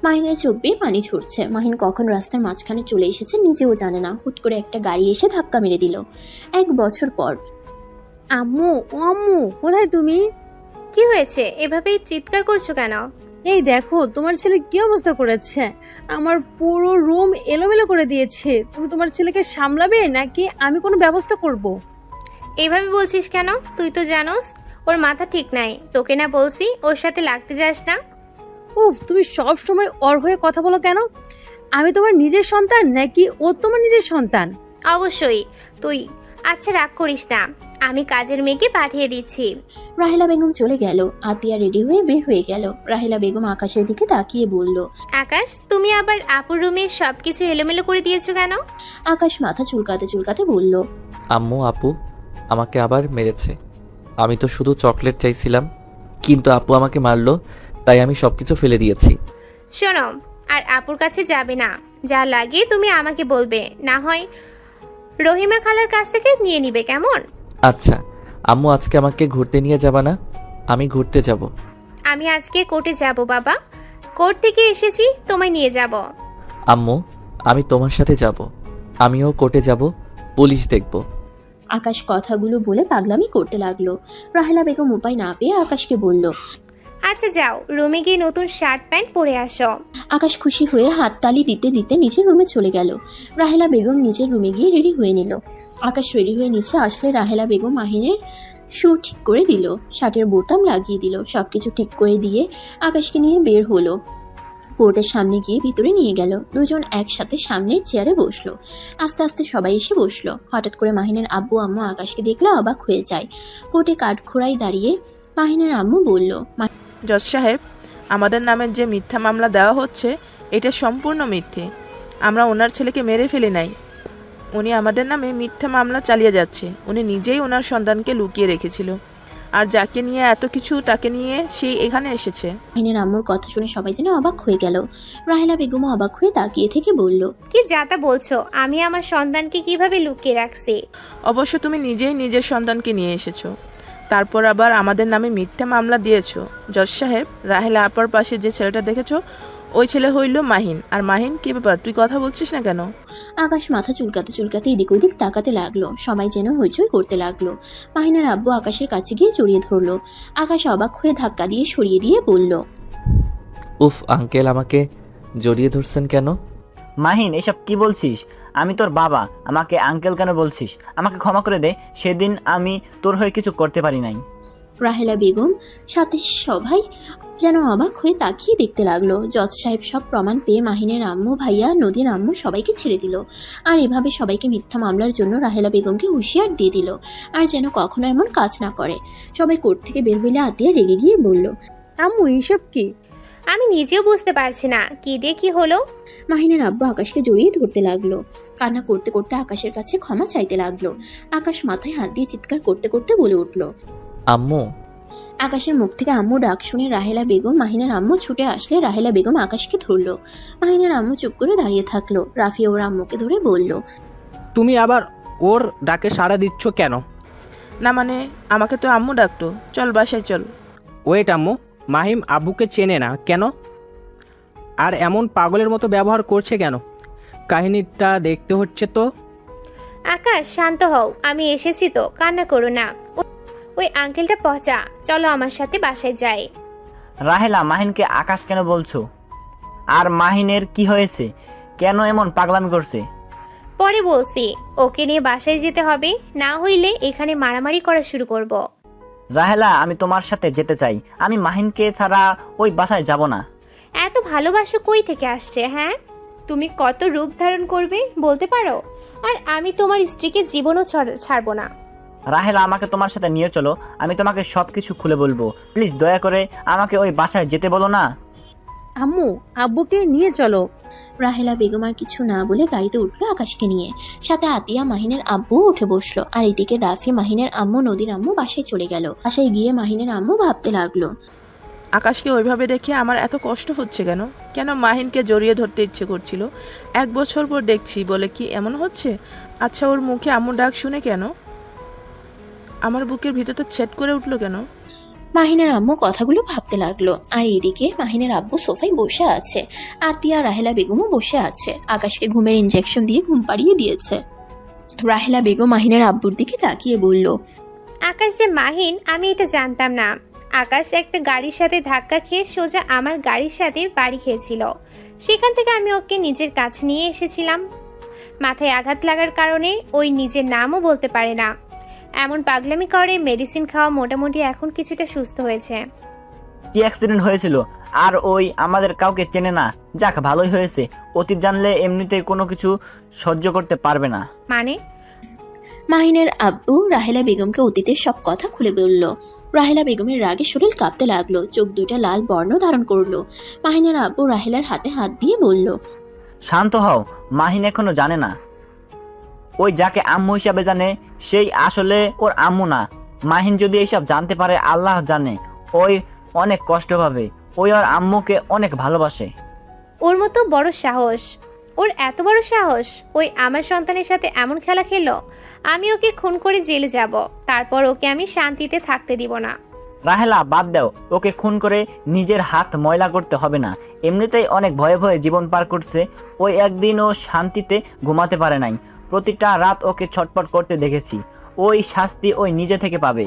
মাহিনের চোখ বেয়ে পানি ঝরছে। মাহিন কখন রাস্তার মাঝখানে চলে এসেছে নিজেও জানে না। হুট করে একটা গাড়ি এসে ধাক্কা মেরে দিল। 1 বছর পর।
আম্মু, ও আম্মু, কোথায় তুমি?
কি হয়েছে? এভাবেই চিৎকার করছো কেন?
এই দেখো তোমার ছেলে কি অবস্থা করেছে। আমার পুরো রুম এলোমেলো করে দিয়েছে। তুমি তোমার ছেলেকে সামলাবে নাকি আমি কোনো ব্যবস্থা করব?
এইভাবে বলছিস কেন? তুই তো জানোস ওর মাথা ঠিক নাই। তোকে না বলছি ওর সাথে লাগতে যাস না?
উফ, তুমি সব সময় ওর হয়ে কথা বলো কেন? আমি তোমার নিজের সন্তান নাকি ও তোমার নিজের সন্তান?
অবশ্যই তুই। আচ্ছা, রাগ করিস না, আমি কাজের মেয়েকে পাঠিয়ে দিচ্ছি।
রাহেলা বেগম চলে গেল। আতিয়া রেডি হয়ে বের হয়ে গেল। রাহেলা বেগম আকাশের দিকে তাকিয়ে বলল,
আকাশ, তুমি আবার আপুর রুমে সবকিছু এলোমেলো করে দিয়েছো কেন?
আকাশ মাথা চুলকাতে চুলকাতে বলল,
আম্মু, আপু আমাকে আবার মেরেছে। আমি তো শুধু চকলেট চাইছিলাম, কিন্তু আপু আমাকে মারলো, তাই আমি সবকিছু ফেলে দিয়েছি।
শোনো, আর আপুর কাছে যাবে না। যা লাগে তুমি আমাকে বলবে, না হয় রহিমা খালার কাছ থেকে নিয়ে নিবে, কেমন?
আচ্ছা আম্মু, আজকে আমাকে ঘুরতে নিয়ে যাবা না? আমি ঘুরতে যাব।
আমি আজকে কোর্টে যাব বাবা। কোর্ট থেকে এসেছি, তোমায় নিয়ে যাব।
আম্মু, আমি তোমার সাথে যাব। আমিও কোর্টে যাব, পুলিশ দেখব।
আকাশ কথাগুলো বলে পাগলামি করতে লাগলো। রাহেলা বেগম উপায় না পেয়ে আকাশকে বলল,
আচ্ছা যাও, রুমে গিয়ে নতুন শার্ট প্যান্ট পরে আসো।
আকাশ খুশি হয়ে হাততালি দিতে দিতে নিচের রুমে চলে গেল। রাহেলা বেগম নিজের রুমে গিয়ে রেডি হয়ে নিল। আকাশ রেডি হয়ে নিচে আসলে রাহেলা বেগম মাহিনের শু ঠিক করে দিল, শার্টের বোতাম লাগিয়ে দিল, সবকিছু ঠিক করে দিয়ে আকাশকে নিয়ে বের হলো। কোর্টের সামনে গিয়ে ভিতরে নিয়ে গেল। দুজন একসাথে সামনের চেয়ারে বসলো। আস্তে আস্তে সবাই এসে বসলো। হঠাৎ করে মাহিনের আব্বু আম্মু আকাশকে দেখলে অবাক হয়ে যায়। কোর্টে কাঠখোড়ায় দাঁড়িয়ে মাহিনের আম্মু বলল,
জজ সাহেব, আমাদের নামে যে মিথ্যা মামলা দেওয়া হচ্ছে এটা সম্পূর্ণ মিথ্যে। আমরা ওনার ছেলেকে মেরে ফেলি নাই। উনি আমাদের নামে মিথ্যা মামলা চালিয়ে যাচ্ছে। উনি নিজেই ওনার সন্তানকে লুকিয়ে রেখেছিল, আর যাকে নিয়ে এত কিছু তাকে নিয়ে সেই এখানে এসেছে।
মাহিনের আম্মুর কথা শুনে সবাই যেন অবাক হয়ে গেল। রাহেলা বেগমও অবাক হয়ে তাকিয়ে থেকে বলল,
কি যাতা বলছো? আমি আমার সন্তানকে কিভাবে লুকিয়ে রাখছি?
অবশ্য তুমি নিজেই নিজের সন্তানকে নিয়ে এসেছো, তারপর আবার আমাদের নামে মিথ্যা মামলা দিয়েছো। জজ সাহেব, রাহেলা আপার পাশে যে ছেলেটা দেখেছো ওই ছেলে হইল মাহিন। আর মাহিন, কি ব্যাপার, তুই কথা বলছিস না কেন?
আকাশ মাথা চুলকাতে চুলকাতে এদিক ওদিক তাকাতে লাগলো। সবাই যেন হইচই করতে লাগলো। মাহিনের আব্বু আকাশের কাছে গিয়ে জড়িয়ে ধরলো। আকাশ অবাক হয়ে ধাক্কা দিয়ে সরিয়ে দিয়ে বলল,
উফ আঙ্কেল, আমাকে জড়িয়ে ধরছেন কেন?
মাহিন, এসব কি বলছিস? আমি তোর বাবা, আমাকে আঙ্কেল কেন বলছিস? আমাকে ক্ষমা করে দে, সেদিন আমি তোর হয়ে কিছু করতে পারি নাই।
রাহেলা বেগম সাথে সবাই যেন অবাক হয়ে তাকিয়ে দেখতে লাগলো। জজ সাহেব সব প্রমাণ পেয়ে মাহিনের আম্মু, ভাইয়া, নদীর আম্মু সবাইকে ছেড়ে দিল। আর এভাবে সবাইকে মিথ্যা মামলার জন্য রাহেলা বেগমকে হুঁশিয়ার দিয়ে দিল, আর যেন কখনো এমন কাজ না করে। সবাই কোর্ট থেকে বের হইলে আতিয়া রেগে গিয়ে বলল,
আম্মু এইসব কি?
আমি নিজেও বুঝতে পারছি না কি দিয়ে কি হলো।
মাহিনের আব্বু আকাশকে জড়িয়ে ধরতে লাগলো। কান্না করতে করতে আকাশের কাছে ক্ষমা চাইতে লাগলো। আকাশ মাথায় হাত দিয়ে চিৎকার করতে করতে বলে উঠল,
আম্মু।
আকাশের মুখ থেকে আম্মু ডাক শুনে রাহেলা বেগম, মাহিনের আম্মু ছুটে আসলে রাহেলা বেগম আকাশকে ধরলো। মাহিনের আম্মু চুপ করে দাঁড়িয়ে থাকলো। রাফি ওর আম্মুকে ধরে বলল,
তুমি আবার ওর ডাকে সাড়া দিচ্ছ কেন?
না মানে, আমাকে তো আম্মু ডাকতো। চল বাসায় চল।
ওয়েট আম্মু, মাহিম আব্বুকে চেনে না কেন? আর এমন পাগলের মতো ব্যবহার করছে কেন? কাহিনীটা দেখতে হচ্ছে তো।
আকাশ, শান্ত হও, আমি এসেছি তো, কান্না করো না। ওই আঙ্কেলটা পচা, চলো আমার সাথে বাসায় যাই।
রাহেলা, মাহিনকে আকাশ কেন বলছো? আর মাহিনের কি হয়েছে? কেন এমন পাগলামি করছে?
পরে বলছি, ওকে নিয়ে বাসায় যেতে হবে, না হইলে এখানে মারামারি করা শুরু করব।
রাহেলা, আমি তোমার সাথে যেতে চাই। আমি মাহিনকে ছাড়া ওই বাসায় যাব না।
এত ভালোবাসা কই থেকে আসছে? হ্যাঁ, তুমি কত রূপ ধারণ করবে বলতে পারো? আর আমি তোমার স্ত্রীকে জীবনও ছাড়বো না।
রাহেলা, আমাকে তোমার সাথে নিয়ে চলো, আমি তোমাকে সবকিছু খুলে বলবো। প্লিজ দয়া করে আমাকে ওই বাসায় যেতে বলো না।
আম্মু, আব্বুকে নিয়ে চলো।
রাহেলা বেগম আর কিছু না বলে গাড়িতে উঠলো আকাশকে নিয়ে। সাথে আতিয়া, মাহিনের আব্বু উঠে বসলো। আর এদিকে রাফি, মাহিনের আম্মু, নদীর আম্মু বাসায় চলে গেল। বাসায় গিয়ে মাহিনের আম্মু ভাবতে লাগলো,
আকাশকে ওইভাবে দেখে আমার এত কষ্ট হচ্ছে কেন? কেন মাহিনকে জড়িয়ে ধরতে ইচ্ছে করছিল? 1 বছর পর দেখছি বলে কি এমন হচ্ছে? আচ্ছা, ওর মুখে আম্মু ডাক শুনে কেন আমার বুকের ভিতরটা ছেদ করে উঠলো কেন?
মাহিনের আম্মু কথাগুলো ভাবতে লাগলো। আর এদিকে মাহিনের আব্বু সোফায় বসে আছে। আতিয়া, রাহেলা বেগমও বসে আছে। আকাশকে ঘুমের ইনজেকশন দিয়ে ঘুম পাড়িয়ে দিয়েছে। রাহেলা বেগম মাহিনের আব্বুর দিকে তাকিয়ে বলল,
আকাশ যে মাহিন, আমি এটা জানতাম না। আকাশ একটা গাড়ির সাথে ধাক্কা খেয়ে সোজা আমার গাড়ির সাথে বাড়ি খেয়েছিল। সেখান থেকে আমি ওকে নিজের কাছে নিয়ে এসেছিলাম। মাথায় আঘাত লাগার কারণে ওই নিজের নামও বলতে পারে না, এমন পাগলামি করে। মেডিসিন খাওয়া মোটামুটি এখন কিছুটা সুস্থ হয়েছে।
কি অ্যাক্সিডেন্ট হয়েছিল? আর ওই আমাদের কাউকে চেনে না। যাক, ভালোই হয়েছে। অতীত জানলে এমনিতেই কোনো কিছু সহ্য করতে পারবে না।
মানে?
মাহিনের আব্বু রাহেলা বেগমকে অতীতের সব কথা খুলে বলল। রাহেলা বেগমের রাগে শরীর কাঁপতে লাগলো। চোখ দুটা লাল বর্ণ ধারণ করলো। মাহিনের আব্বু রাহেলার হাতে হাত দিয়ে বলল,
শান্ত হও, মাহিন এখনো জানে না। ওই যাকে আম্মু হিসাবে জানে সেই আসলে ওর আম্মু না। মাহিন যদি এইসব জানতে পারে, আল্লাহ জানে ওই অনেক কষ্ট পাবে। ওই ওর আম্মুকে অনেক ভালোবাসে।
ওর মতো বড় সাহস, ওর এত বড় সাহস! ওই আমার সন্তানের সাথে এমন খেলা খেললো। আমি ওকে খুন করে জেলে যাব, তারপর ওকে আমি শান্তিতে থাকতে দিব না।
রাহেলা, বাদ দাও। ওকে খুন করে নিজের হাত ময়লা করতে হবে না। এমনিতেই অনেক ভয়ে ভয়ে জীবন পার করছে। ওই একদিন ও শান্তিতে ঘুমাতে পারে নাই। প্রতিটা রাত ওকে ছটফট করতে দেখেছি। ওই শাস্তি ওই নিজে থেকে পাবে।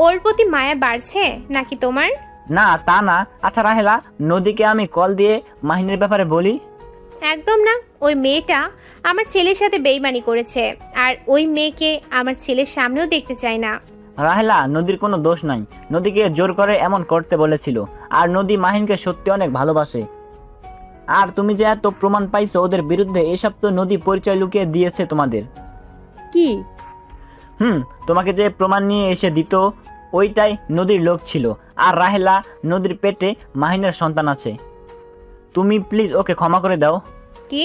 ওর প্রতি মায়া বাড়ছে নাকি তোমার?
না তা না। আচ্ছা রাহেলা, নদীকে আমি কল দিয়ে মাহিনের ব্যাপারে বলি?
একদম না। ওই মেয়েটা আমার ছেলের সাথে বেইমানি করেছে, আর ওই মেয়েকে আমার ছেলের সামনেও দেখতে চাই না।
রাহেলা, নদীর কোনো দোষ নাই। নদীকে জোর করে এমন করতে বলেছিল। আর নদী মাহিনকে সত্যি অনেক ভালোবাসে। আর তুমি যে এত প্রমাণ পাইছো ওদের বিরুদ্ধে, এসব তো নদী পরিচয় লুকিয়ে দিয়েছে তোমাদের।
কি?
তোমাকে যে প্রমাণ নিয়ে এসে দিত ওইটাই নদীর লোক ছিল। আর রাহেলা, নদীর পেটে মাহিনের সন্তান আছে। তুমি প্লিজ ওকে ক্ষমা করে দাও।
কি?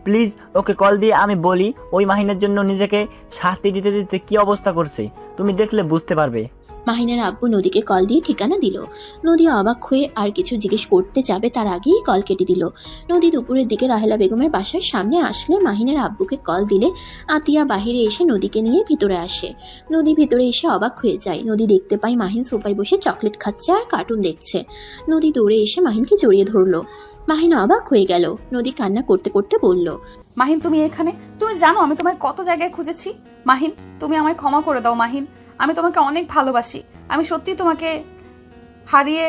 প্লিজ ওকে কল দিয়ে আমি বলি ওই মাহিনের জন্য নিজেকে শাস্তি দিতে দিতে কি অবস্থা করছে, তুমি দেখলে বুঝতে পারবে।
মাহিনের আব্বু নদীকে কল দিয়ে ঠিকানা দিল। নদী অবাক হয়ে আর কিছু জিজ্ঞেস করতে যাবে তার আগেই কল কেটে দিল। নদী দুপুরের দিকে রাহেলা বেগমের বাসার সামনে আসলে মাহিনের আব্বুকে কল দিলে আতিয়া বাহিরে এসে নদীকে নিয়ে ভিতরে আসে। নদী ভিতরে এসে অবাক হয়ে যায়। নদী দেখতে পায় মাহিন সোফায় বসে চকলেট খাচ্ছে আর কার্টুন দেখছে। নদী দৌড়ে এসে মাহিনকে জড়িয়ে ধরলো। মাহিন অবাক হয়ে গেল। নদী কান্না করতে করতে বলল,
মাহিন তুমি এখানে? তুমি জানো আমি তোমায় কত জায়গায় খুঁজেছি। মাহিন, তুমি আমায় ক্ষমা করে দাও। মাহিন, আমি তোমাকে অনেক ভালোবাসি। আমি সত্যি তোমাকে হারিয়ে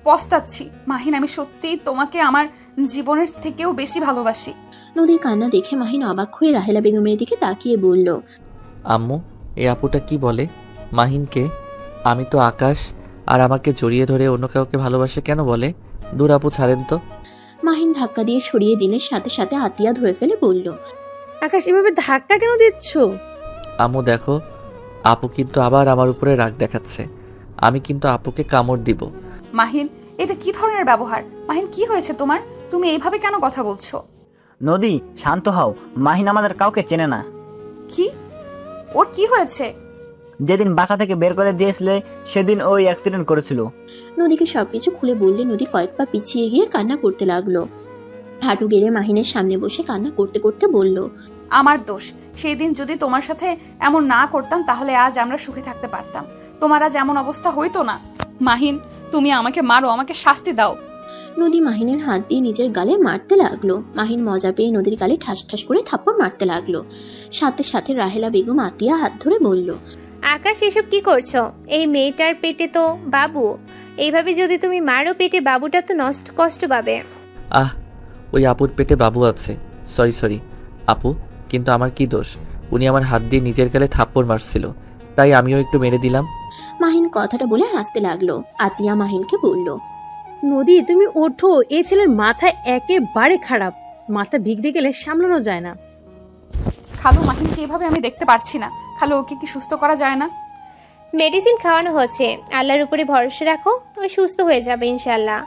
পস্তাচ্ছি। মাহিন, আমি সত্যি তোমাকে আমার জীবনের থেকেও বেশি ভালোবাসি।
নদীর কান্না দেখে মাহিন অবাক হয়ে রাহেলা বেগমের দিকে তাকিয়ে বলল,
আম্মু, এই আপুটা কি বলে? মাহিনকে আমি তো আকাশ আর আমাকে জড়িয়ে ধরে অন্য কাউকে ভালোবাসে কেন বলে? দূর আপু, ছাড়েন তো।
মাহিন ধাক্কা দিয়ে সরিয়ে দিলে সাথে সাথে আতিয়া ধরে ফেলে বলল,
আকাশ এভাবে ধাক্কা কেন দিচ্ছ?
আম্মু দেখো, আপু কিন্তু আবার আমার উপরে রাগ দেখাচ্ছে। আমি কিন্তু আপুকে কামড় দিব।
মাহিন, এটা কি ধরনের ব্যবহার? মাহিন, কি হয়েছে তোমার? তুমি এইভাবে কেন কথা বলছো?
নদী, শান্ত হও। মাহিন আমাদের কাউকে চেনে না।
কি? ওর কি হয়েছে?
যেদিন বাসা থেকে বের করে দিয়েছিলে সেদিন ওই অ্যাক্সিডেন্ট করেছিল।
নদীকে সবকিছু খুলে বললে নদী কয়েক পা পিছিয়ে গিয়ে কান্না করতে লাগলো। হাঁটু গেড়ে মাহিনের সামনে বসে কান্না করতে করতে বলল,
আমার দোষ। সেই দিন যদি তোমার সাথে এমন না করতাম তাহলে আজ আমরা সুখে থাকতে পারতাম। তোমার আজ এমন অবস্থা হইতো না। মাহিন, তুমি আমাকে মারো, আমাকে শাস্তি দাও।
নদী মাহিনের হাত দিয়ে নিজের গালে মারতে লাগলো। মাহিন মজা পেয়ে নদীর গালে ঠাস ঠাস করে থাপ্পড় মারতে লাগলো। সাথে সাথে রাহেলা বেগম আতিয়া হাত ধরে বলল,
আকাশ, এসব কি করছো? এই মেয়েটার পেটে তো বাবু। এইভাবে যদি তুমি মারো পেটে বাবুটা তো কষ্ট পাবে।
ওই আপুর পেটে বাবু আছে। সরি আপু, কিন্তু আমার কি দোষ? উনি আমার হাত দিয়ে নিজের গালে থাপ্পড় মারছিল, তাই আমিও একটু মেরে দিলাম।
মাহিন কথাটা বলে হাসতে লাগলো। আতিয়া মাহিনকে বলল,
নদী তুমি ওঠো, এই ছেলের মাথা একেবারে খারাপ। মাথা বিগড়ে গেলে সামলানো যায় না।
খালু, মাহিনকে এভাবে আমি দেখতে পারছি না। খালু, ওকে কি সুস্থ করা যায় না?
মেডিসিন খাওয়ানো হচ্ছে। আল্লাহর উপরে ভরসা রাখো, ওই সুস্থ হয়ে যাবে ইনশাল্লাহ।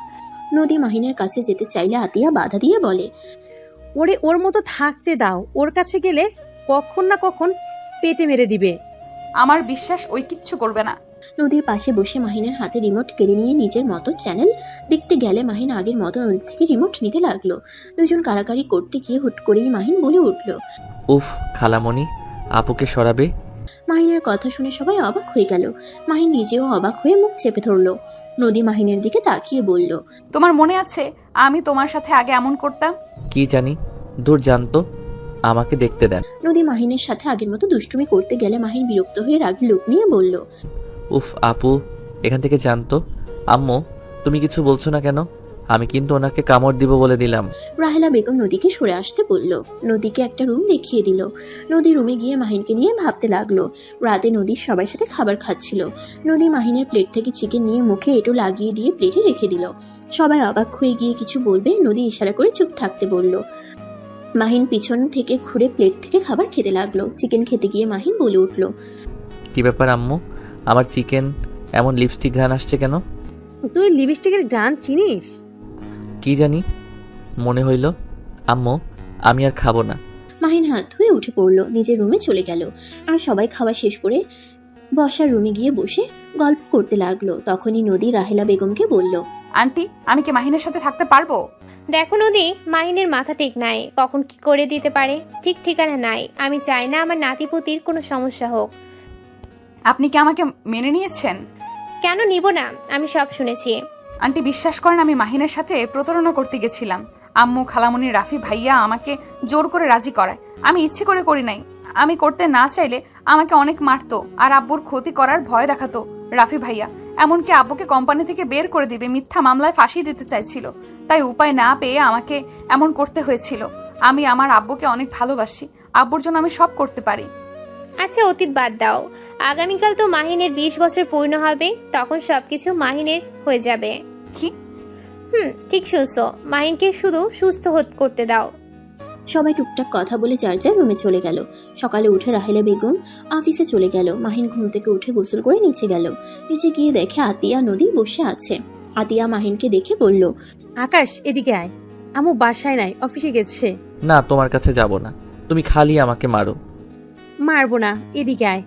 নদী মাহিনের কাছে যেতে চাইলে আতিয়া বাধা দিয়ে বলে,
ওরে ওর মতো থাকতে দাও। ওর কাছে গেলে কখন না কখন পেটে মেরে দিবে।
আমার বিশ্বাস ওই কিচ্ছু করবে না।
নদীর পাশে বসে মাহিনের হাতে রিমোট কেড়ে নিয়ে নিজের মতো চ্যানেল দেখতে গেলে মাহিন আগের মতো নদী থেকে রিমোট নিতে লাগলো। দুজন কারাকারি করতে গিয়ে হুট করেই মাহিন বলে উঠল,
উফ খালামণি, আপুকে সরাবে।
মাহিনের কথা শুনে সবাই অবাক হয়ে গেল। মাহিন নিজেও অবাক হয়ে মুখ চেপে ধরলো। নদী মাহিনের দিকে তাকিয়ে বলল,
তোমার মনে আছে আমি তোমার সাথে আগে এমন করতাম?
কি জানি, দূর জানতো, আমাকে দেখতে দেন।
নদী মাহিনের সাথে আগের মতো দুষ্টুমি করতে গেলে মাহিন বিরক্ত হয়ে রাগী লোক নিয়ে বলল,
উফ আপু, এখান থেকে জানতো। আম্মু, তুমি কিছু বলছো না কেন? আমি কিন্তু ওনাকে কামড় দিব বলে দিলাম।
রাহেলা বেগম নদীকে সরে আসতে বলল। নদীকে একটা রুম দেখিয়ে দিল। নদী রুমে গিয়ে মাহিনকে নিয়ে ভাবতে লাগলো। রাতে নদীর সবার সাথে খাবার খাচ্ছিল। নদী মাহিনের প্লেট থেকে চিকেন নিয়ে মুখে এঁটো লাগিয়ে দিয়ে প্লেটে রেখে দিল। সবাই অবাক হয়ে গিয়ে কিছু বলবে নদী ইশারা করে চুপ থাকতে বলল। মাহিন পিছন থেকে ঘুরে প্লেট থেকে খাবার খেতে লাগলো। চিকেন খেতে গিয়ে মাহিন বলে উঠল,
কি ব্যাপার আম্মু, আমার চিকেন এমন লিপস্টিক ঘ্রাণ আসছে কেন?
তুই লিপস্টিকের ঘ্রাণ চিনিস?
কি জানি, মনে হইল। আম্মু, আমি আর খাবো না।
মাহিন হাত ধুয়ে উঠে পড়লো, নিজের রুমে চলে গেল। আর সবাই খাওয়া শেষ করে বসার রুমে গিয়ে বসে গল্প করতে লাগলো। তখনই নদী রাহেলা বেগমকে বলল,
আন্টি, আমি কি মাহিনের সাথে থাকতে পারবো?
দেখো নদী, মাহিনের মাথা ঠিক নাই, কখন কি করে দিতে পারে ঠিক ঠিকানা নাই। আমি চাই না আমার নাতিপুতির কোনো সমস্যা হোক।
আপনি কি আমাকে মেনে নিয়েছেন?
কেন নিব না, আমি সব শুনেছি।
আন্টি, বিশ্বাস করেন আমি মাহিনের সাথে প্রতারণা করতে গেছিলাম। আম্মু, খালামণি, রাফি ভাইয়া আমাকে জোর করে রাজি করায়। আমি ইচ্ছে করে করি নাই। আমি করতে না চাইলে আমাকে অনেক মারতো আর আব্বুর ক্ষতি করার ভয় দেখাতো রাফি ভাইয়া। এমনকি আব্বুকে কোম্পানি থেকে বের করে দিবে, মিথ্যা মামলায় ফাঁসি দিতে চাইছিল। তাই উপায় না পেয়ে আমাকে এমন করতে হয়েছিল। আমি আমার আব্বুকে অনেক ভালোবাসি, আব্বুর জন্য আমি সব করতে পারি।
আচ্ছা অতীত বাদ দাও, আগামীকাল তো মাহিনের 20 বছর পূর্ণ হবে, তখন সবকিছু মাহিনের হয়ে যাবে।
কি?
ঠিক শুনছো, মাহিনকে শুধু সুস্থ করতে দাও।
সবাই টুকটাক কথা বলে যার যার রুমে চলে গেল। সকালে উঠে রাহেলা বেগম অফিসে চলে গেল। মাহিন ঘুম থেকে উঠে গোসল করে নিচে গেল। নিচে গিয়ে দেখে আতিয়া নদী বসে আছে। আতিয়া মাহিনকে দেখে বলল,
আকাশ এদিকে আয়, আম্মু বাসায় নাই, অফিসে গেছে।
না, তোমার কাছে যাব না, তুমি খালি আমাকে মারো।
মারবো না, এদিকে আয়।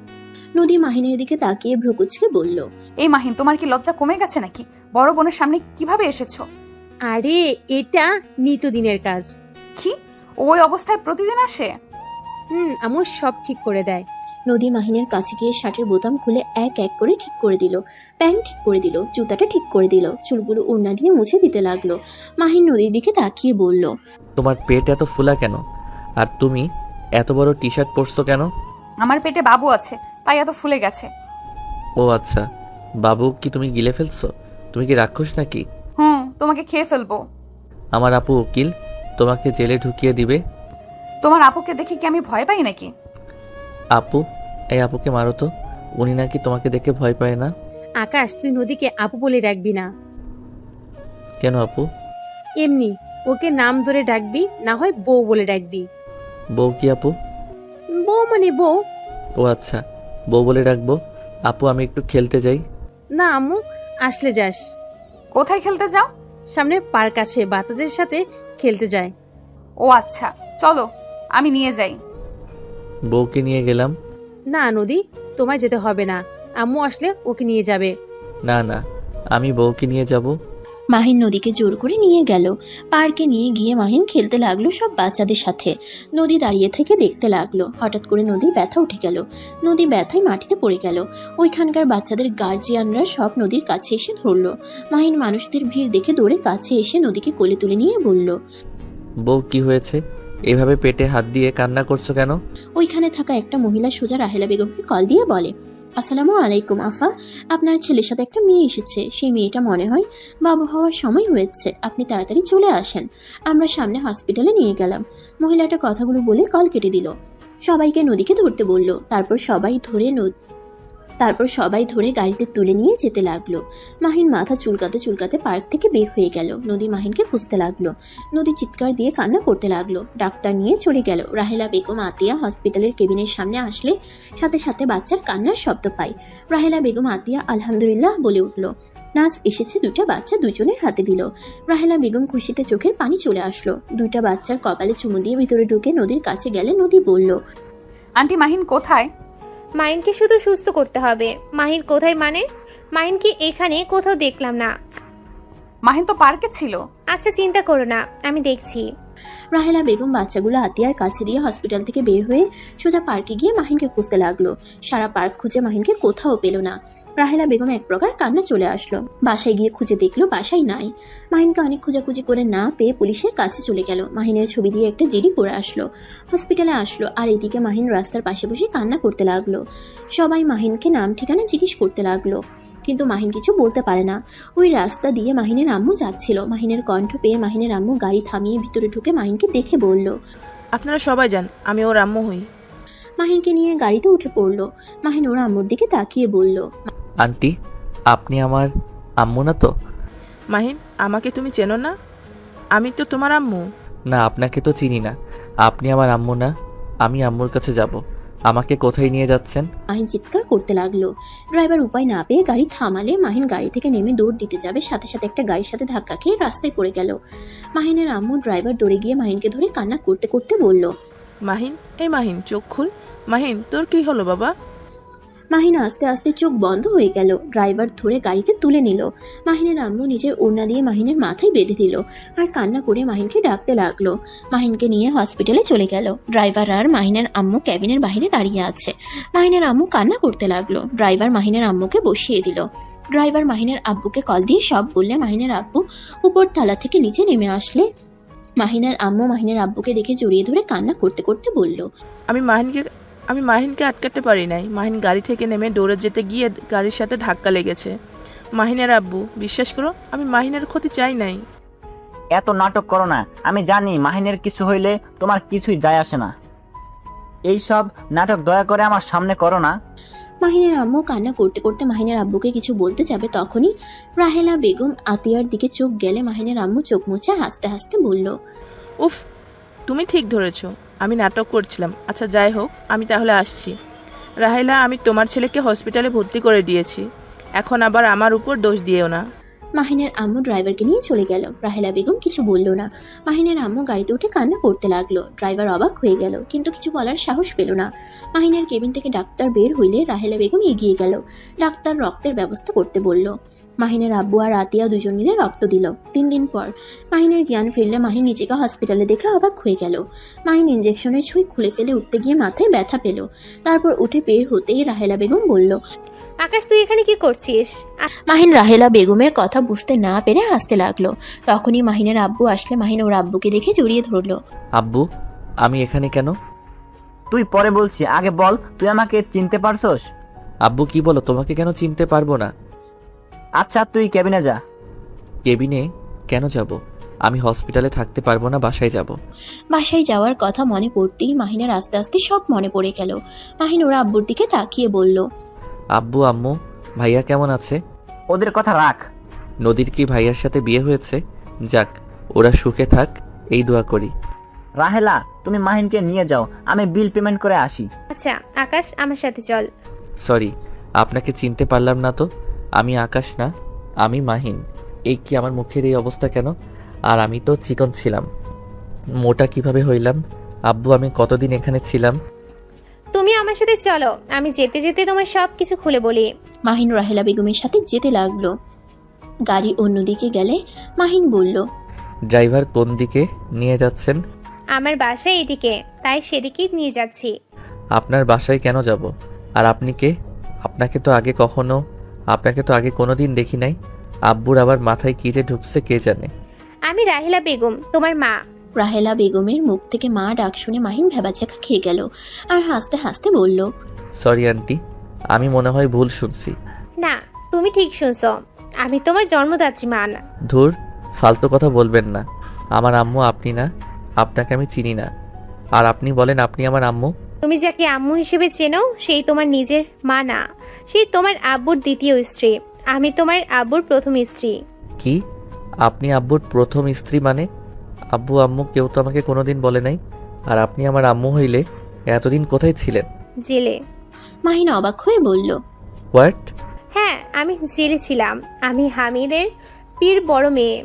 নদী মাহিনের দিকে তাকিয়ে ভ্রুকুচকে বলল,
এই মাহিন, তোমার কি লজ্জা কমে গেছে নাকি? বড় বোনের সামনে কিভাবে এসেছো?
আরে এটা নিত্যদিনের কাজ।
কি ওই অবস্থায় প্রতিদিন আসে?
আম্মু সব ঠিক করে দেয়।
নদী মাহিনের কাছে গিয়ে শার্টের বোতাম খুলে এক এক করে ঠিক করে দিল, প্যান্ট ঠিক করে দিল, জুতাটা ঠিক করে দিল, চুলগুলো ওড়না দিয়ে মুছে দিতে লাগলো। মাহিন নদীর দিকে তাকিয়ে বলল,
তোমার পেট এত ফুলা কেন? আর তুমি এত বড় টি শার্ট পরছো কেন?
আমার পেটে বাবু আছে, তাই এত ফুলে গেছে।
ও আচ্ছা, বাবু কি তুমি গিলে ফেলছো? তুমি কি রাক্ষস নাকি?
তোমাকে খেয়ে ফেলবো।
আমার আপু উকিল, তোমাকে জেলে ঢুকিয়ে দিবে।
তোমার আপুকে দেখে কি আমি ভয় পাই নাকি?
আপু, এই আপুকে মারো তো, উনি নাকি তোমাকে দেখে ভয় পায় না।
আকাশ, তুই নদীকে আপু বলে ডাকবি না।
কেন আপু?
এমনি, ওকে নাম ধরে ডাকবি, না হয় বউ বলে ডাকবি।
বউ কি আপু?
বউ মানে বউ।
ও আচ্ছা, বউ বলে ডাকবো। আপু আমি একটু খেলতে যাই।
না আম্মু, আসলে যাস।
কোথায় খেলতে যাও?
সামনে পার্ক আছে, বাচ্চাদের সাথে খেলতে যায়।
ও আচ্ছা, চলো আমি নিয়ে যাই।
বউকে নিয়ে গেলাম।
না নদী, তোমায় যেতে হবে না, আম্মু আসলে ওকে নিয়ে যাবে।
না না, আমি বউকে নিয়ে যাব।
মাহিন নদীকে জোর করে নিয়ে গেল। পার্কে নিয়ে গিয়ে মাহিন খেলতে লাগলো সব বাচ্চাদের সাথে। নদী দাঁড়িয়ে থেকে দেখতে লাগলো। হঠাৎ করে নদীর ব্যথা উঠে গেল। নদী ব্যথায় মাটিতে পড়ে গেল। ওইখানকার বাচ্চাদের গার্জিয়ানরা সব নদীর কাছে এসে ধরলো। মাহিন মানুষদের ভিড় দেখে দৌড়ে কাছে এসে নদীকে কোলে তুলে নিয়ে বলল,
বউ কি হয়েছে? এভাবে পেটে হাত দিয়ে কান্না করছো কেন?
ওইখানে থাকা একটা মহিলা সোজা রাহেলা বেগমকে কল দিয়ে বলে, আসসালামু আলাইকুম আফা, আপনার ছেলের সাথে একটা মেয়ে এসেছে। সেই মেয়েটা মনে হয় বাবু হওয়ার সময় হয়েছে, আপনি তাড়াতাড়ি চলে আসেন। আমরা সামনে হসপিটালে নিয়ে গেলাম। মহিলাটা কথাগুলো বলে কল কেটে দিল। সবাইকে নদীকে ধরতে বলল। তারপর সবাই ধরে গাড়িতে তুলে নিয়ে যেতে লাগলো। মাহিন মাথা চুলকাতে চুলকাতে পার্ক থেকে বের হয়ে গেল। নদী মাহিনকে খুঁজতে লাগলো। নদী চিৎকার দিয়ে কান্না করতে লাগলো। ডাক্তার নিয়ে চলে গেল। রাহেলা বেগম আতিয়া হসপিটালের কেবিনের সামনে আসলে সাথে সাথে বাচ্চার কান্নার শব্দ পায়। রাহেলা বেগম আতিয়া আলহামদুলিল্লাহ বলে উঠল। নার্স এসেছে, দুটা বাচ্চা দুজনের হাতে দিল। রাহেলা বেগম খুশিতে চোখের পানি চলে আসলো। দুটা বাচ্চার কপালে চুমু দিয়ে ভিতরে ঢুকে নদীর কাছে গেলে নদী বলল,
আন্টি মাহিন কোথায়?
মাহিনকে শুধু সুস্থ করতে হবে। মাহিন কোথায় মানে? মাহিনকে এখানে কোথাও দেখলাম না।
মাহিন তো পার্কে ছিল।
আচ্ছা চিন্তা করো না, আমি দেখছি।
রাহেলা বেগম বাচ্চাগুলো আতিয়ার কাছে দিয়ে হসপিটাল থেকে বের হয়ে সোজা পার্কে গিয়ে মাহিনকে খুঁজতে লাগলো। সারা পার্ক খুঁজে মাহিনকে কোথাও পেল না। রাহেলা বেগম এক প্রকার কান্না চলে আসলো। বাসায় গিয়ে খুঁজে দেখলো বাসায় নাই। মাহিনকে অনেক খোঁজাখুঁজি করে না পেয়ে পুলিশের কাছে চলে গেল। মাহিনের ছবি দিয়ে একটা জিডি করে আসলো। হসপিটালে আসলো। আর এদিকে মাহিন রাস্তার পাশে বসে কান্না করতে লাগলো। সবাই মাহিনকে নাম ঠিকানা জিজ্ঞেস করতে লাগলো, কিন্তু মাহিন কিছু বলতে পারে না। ওই রাস্তা দিয়ে মাহিনের আম্মু যাচ্ছিল। মাহিনের কণ্ঠ পেয়ে মাহিনের আম্মু গাড়ি থামিয়ে ভিতরে ঢুকে মাহিনকে দেখে বলল,
আপনারা সবাই যান, আমি ওর আম্মু হই।
মাহিনকে নিয়ে গাড়িতে উঠে পড়লো। মাহিন ওর আম্মুর দিকে তাকিয়ে বলল,
আন্টি, আপনি আমার আম্মু না তো?
মাহিন, আমাকে তুমি চেনো না? আমি তো তোমার আম্মু।
না, আপনাকে তো চিনি না। আপনি আমার আম্মু না। আমি আম্মুর কাছে যাব। আমাকে কোথায় নিয়ে যাচ্ছেন?
মাহিন চিৎকার করতে লাগলো। ড্রাইভার উপায় না পেয়ে গাড়ি থামালে মাহিন গাড়ি থেকে নেমে দৌড় দিতে যাবে, সাথে সাথে একটা গাড়ির সাথে ধাক্কা খেয়ে রাস্তায় পড়ে গেল। মাহিনের আম্মু ড্রাইভার দৌড়ে গিয়ে মাহিনকে ধরে কান্না করতে করতে বলল,
মাহিন, এই মাহিন চোখ খুল। মাহিন, তোর কি হলো বাবা?
মাহিন আস্তে আস্তে চোখ বন্ধ হয়ে গেল। ড্রাইভার ধরে গাড়িতে তুলে নিল। মাহিনের আম্মু নিজের ওড়না দিয়ে মাহিনের মাথায় বেঁধে দিল আর কান্না করে মাহিনকে ডাকতে লাগলো। মাহিনকে নিয়ে হসপিটালে চলে গেল। ড্রাইভার আর মাহিনের আম্মু ক্যাবিনের বাইরে দাঁড়িয়ে আছে। মাহিনের আম্মু কান্না করতে লাগলো। ড্রাইভার মাহিনের আম্মুকে বসিয়ে দিল। ড্রাইভার মাহিনের আব্বুকে কল দিয়ে সব বললে মাহিনের আব্বু উপর তলা থেকে নিচে নেমে আসলে মাহিনের আম্মু মাহিনের আব্বুকে দেখে জড়িয়ে ধরে কান্না করতে করতে বলল,
আমি মাহিনকে আটকাতে পারি নাই। মাহিন গাড়ি থেকে নেমে দৌড়ে যেতে গিয়ে গাড়ির সাথে ধাক্কা লেগেছে। মাহিনের আব্বু, বিশ্বাস করো আমি মাহিনের ক্ষতি চাই নাই।
এত নাটক করো না, আমি জানি মাহিনের কিছু হইলে তোমার কিছুই যায় আসে না। এই সব নাটক দয়া করে আমার সামনে করো না।
মাহিনের আম্মু কান্না করতে করতে মাহিনের আব্বুকে কিছু বলতে যাবে, তখনই রাহেলা বেগম আতিয়ার দিকে চোখ গেলে মাহিনের আম্মু চোখ মুছে হাসতে হাসতে বলল,
উফ, তুমি ঠিক ধরেছো, আমি নাটক করছিলাম। আচ্ছা যাই হোক, আমি তাহলে আসছি। রাহেলা, আমি তোমার ছেলেকে হসপিটালে ভর্তি করে দিয়েছি, এখন আবার আমার উপর দোষ দিয়েও না।
মাহিনের আম্মু ড্রাইভারকে নিয়ে চলে গেল। রাহেলা বেগম কিছু বলল না। মাহিনের আম্মু গাড়িতে উঠে কান্না করতে লাগলো। ড্রাইভার অবাক হয়ে গেল, কিন্তু কিছু বলার সাহস পেল না। মাহিনের কেবিন থেকে ডাক্তার বের হইলে রাহেলা বেগম এগিয়ে গেল। ডাক্তার রক্তের ব্যবস্থা করতে বলল। মাহিনের আব্বু আর আতিয়া দুজন মিলে রক্ত দিল। 3 দিন পর মাহিনের জ্ঞান ফিরলে মাহিন নিজেকে হসপিটালে দেখে অবাক হয়ে গেল। মাহিন ইঞ্জেকশনের সুই খুলে ফেলে উঠতে গিয়ে মাথায় ব্যথা পেল। তারপর উঠে বের হতেই রাহেলা বেগম বলল,
আকাশ তুই এখানে কি করছিস?
মাহিন রাহেলা বেগমের কথা বুঝতে না পেরে হাসতে লাগলো। তখনই মাহিনের আব্বু আসলে মাহিন ওর আব্বুকে দেখে জড়িয়ে ধরলো।
আব্বু, আমি এখানে কেন?
তুই পরে বলছি, আগে বল তুই আমাকে চিনতে পারছস?
আব্বু কি বলো, তোমাকে কেন চিনতে পারবো না?
আচ্ছা তুই কেবিনে যা।
কেবিনে কেন যাব? আমি হসপিটালে থাকতে পারবো না, বাসায় যাব।
বাসায় যাওয়ার কথা মনে পড়তেই মাহিনের আস্তে আস্তে সব মনে পড়ে গেল। মাহিন ওর আব্বুর দিকে তাকিয়ে বলল,
আব্বু, আম্মু, ভাইয়া কেমন আছে?
ওদের কথা রাখ।
নদীর কি ভাইয়ার সাথে বিয়ে হয়েছে? যাক, ওরা সুখে থাক, এই দোয়া করি।
রাহেলা, তুমি মাহিনকে নিয়ে যাও, আমি বিল পেমেন্ট করে আসি।
আচ্ছা আকাশ, আমার সাথে চল।
সরি, আপনাকে চিনতে পারলাম না তো। আমি আকাশ না, আমি মাহিন। এই কি আমার মুখের এই অবস্থা কেন? আর আমি তো চিকন ছিলাম, মোটা কিভাবে হইলাম? আব্বু, আমি কতদিন এখানে ছিলাম?
তুমি আমার সাথে চলো, আমি যেতে যেতে তোমার সব কিছু খুলে বলি।
মাহিন রাহেলা বেগমের সাথে যেতে লাগলো। গাড়ি অন্যদিকে গেলে মাহিন বলল,
ড্রাইভার কোন দিকে নিয়ে যাচ্ছেন?
আমার বাসা এদিকে, তাই সেদিকেই নিয়ে যাচ্ছি।
আপনার বাসায় কেন যাব? আর আপনি কে? আপনাকে তো আগে কোনোদিন দেখি নাই। আব্বুর আবার মাথায় কি যে ঢুকছে কে জানে।
আমি রাহেলা বেগম, তোমার মা।
রাহেলা বেগমের মুখ থেকে মা ডাক শুনে মাহিন ভেবাচাকা খেয়ে গেল আর হাসতে হাসতে বলল,
সরি আন্টি, আমি মনে হয় ভুল শুনছি।
না, তুমি ঠিক শুনছো, আমি তোমার জন্মদাত্রী মা না।
ধুর, ফালতু কথা বলবেন না। আমার আম্মু আপনি না, আপনাকে আমি চিনি না। আর আপনি বলেন আপনি আমার আম্মু?
তুমি যাকে আম্মু হিসেবে চেনো সেই তোমার নিজের মা না, সেই তোমার আব্বুর দ্বিতীয় স্ত্রী। আমি তোমার আব্বুর প্রথম স্ত্রী।
কি? আপনি আব্বুর প্রথম স্ত্রী মানে? আব্বু আম্মু কেউ তো আমাকে কোনোদিন বলে নাই। আর আপনি আমার আম্মু হইলে এতদিন কোথায় ছিলেন?
জেলে।
মাহিন অবাক হয়ে বলল,
হোয়াট?
হ্যাঁ, আমি জেলে ছিলাম। আমি হামিদের পীর বড় মেয়ে।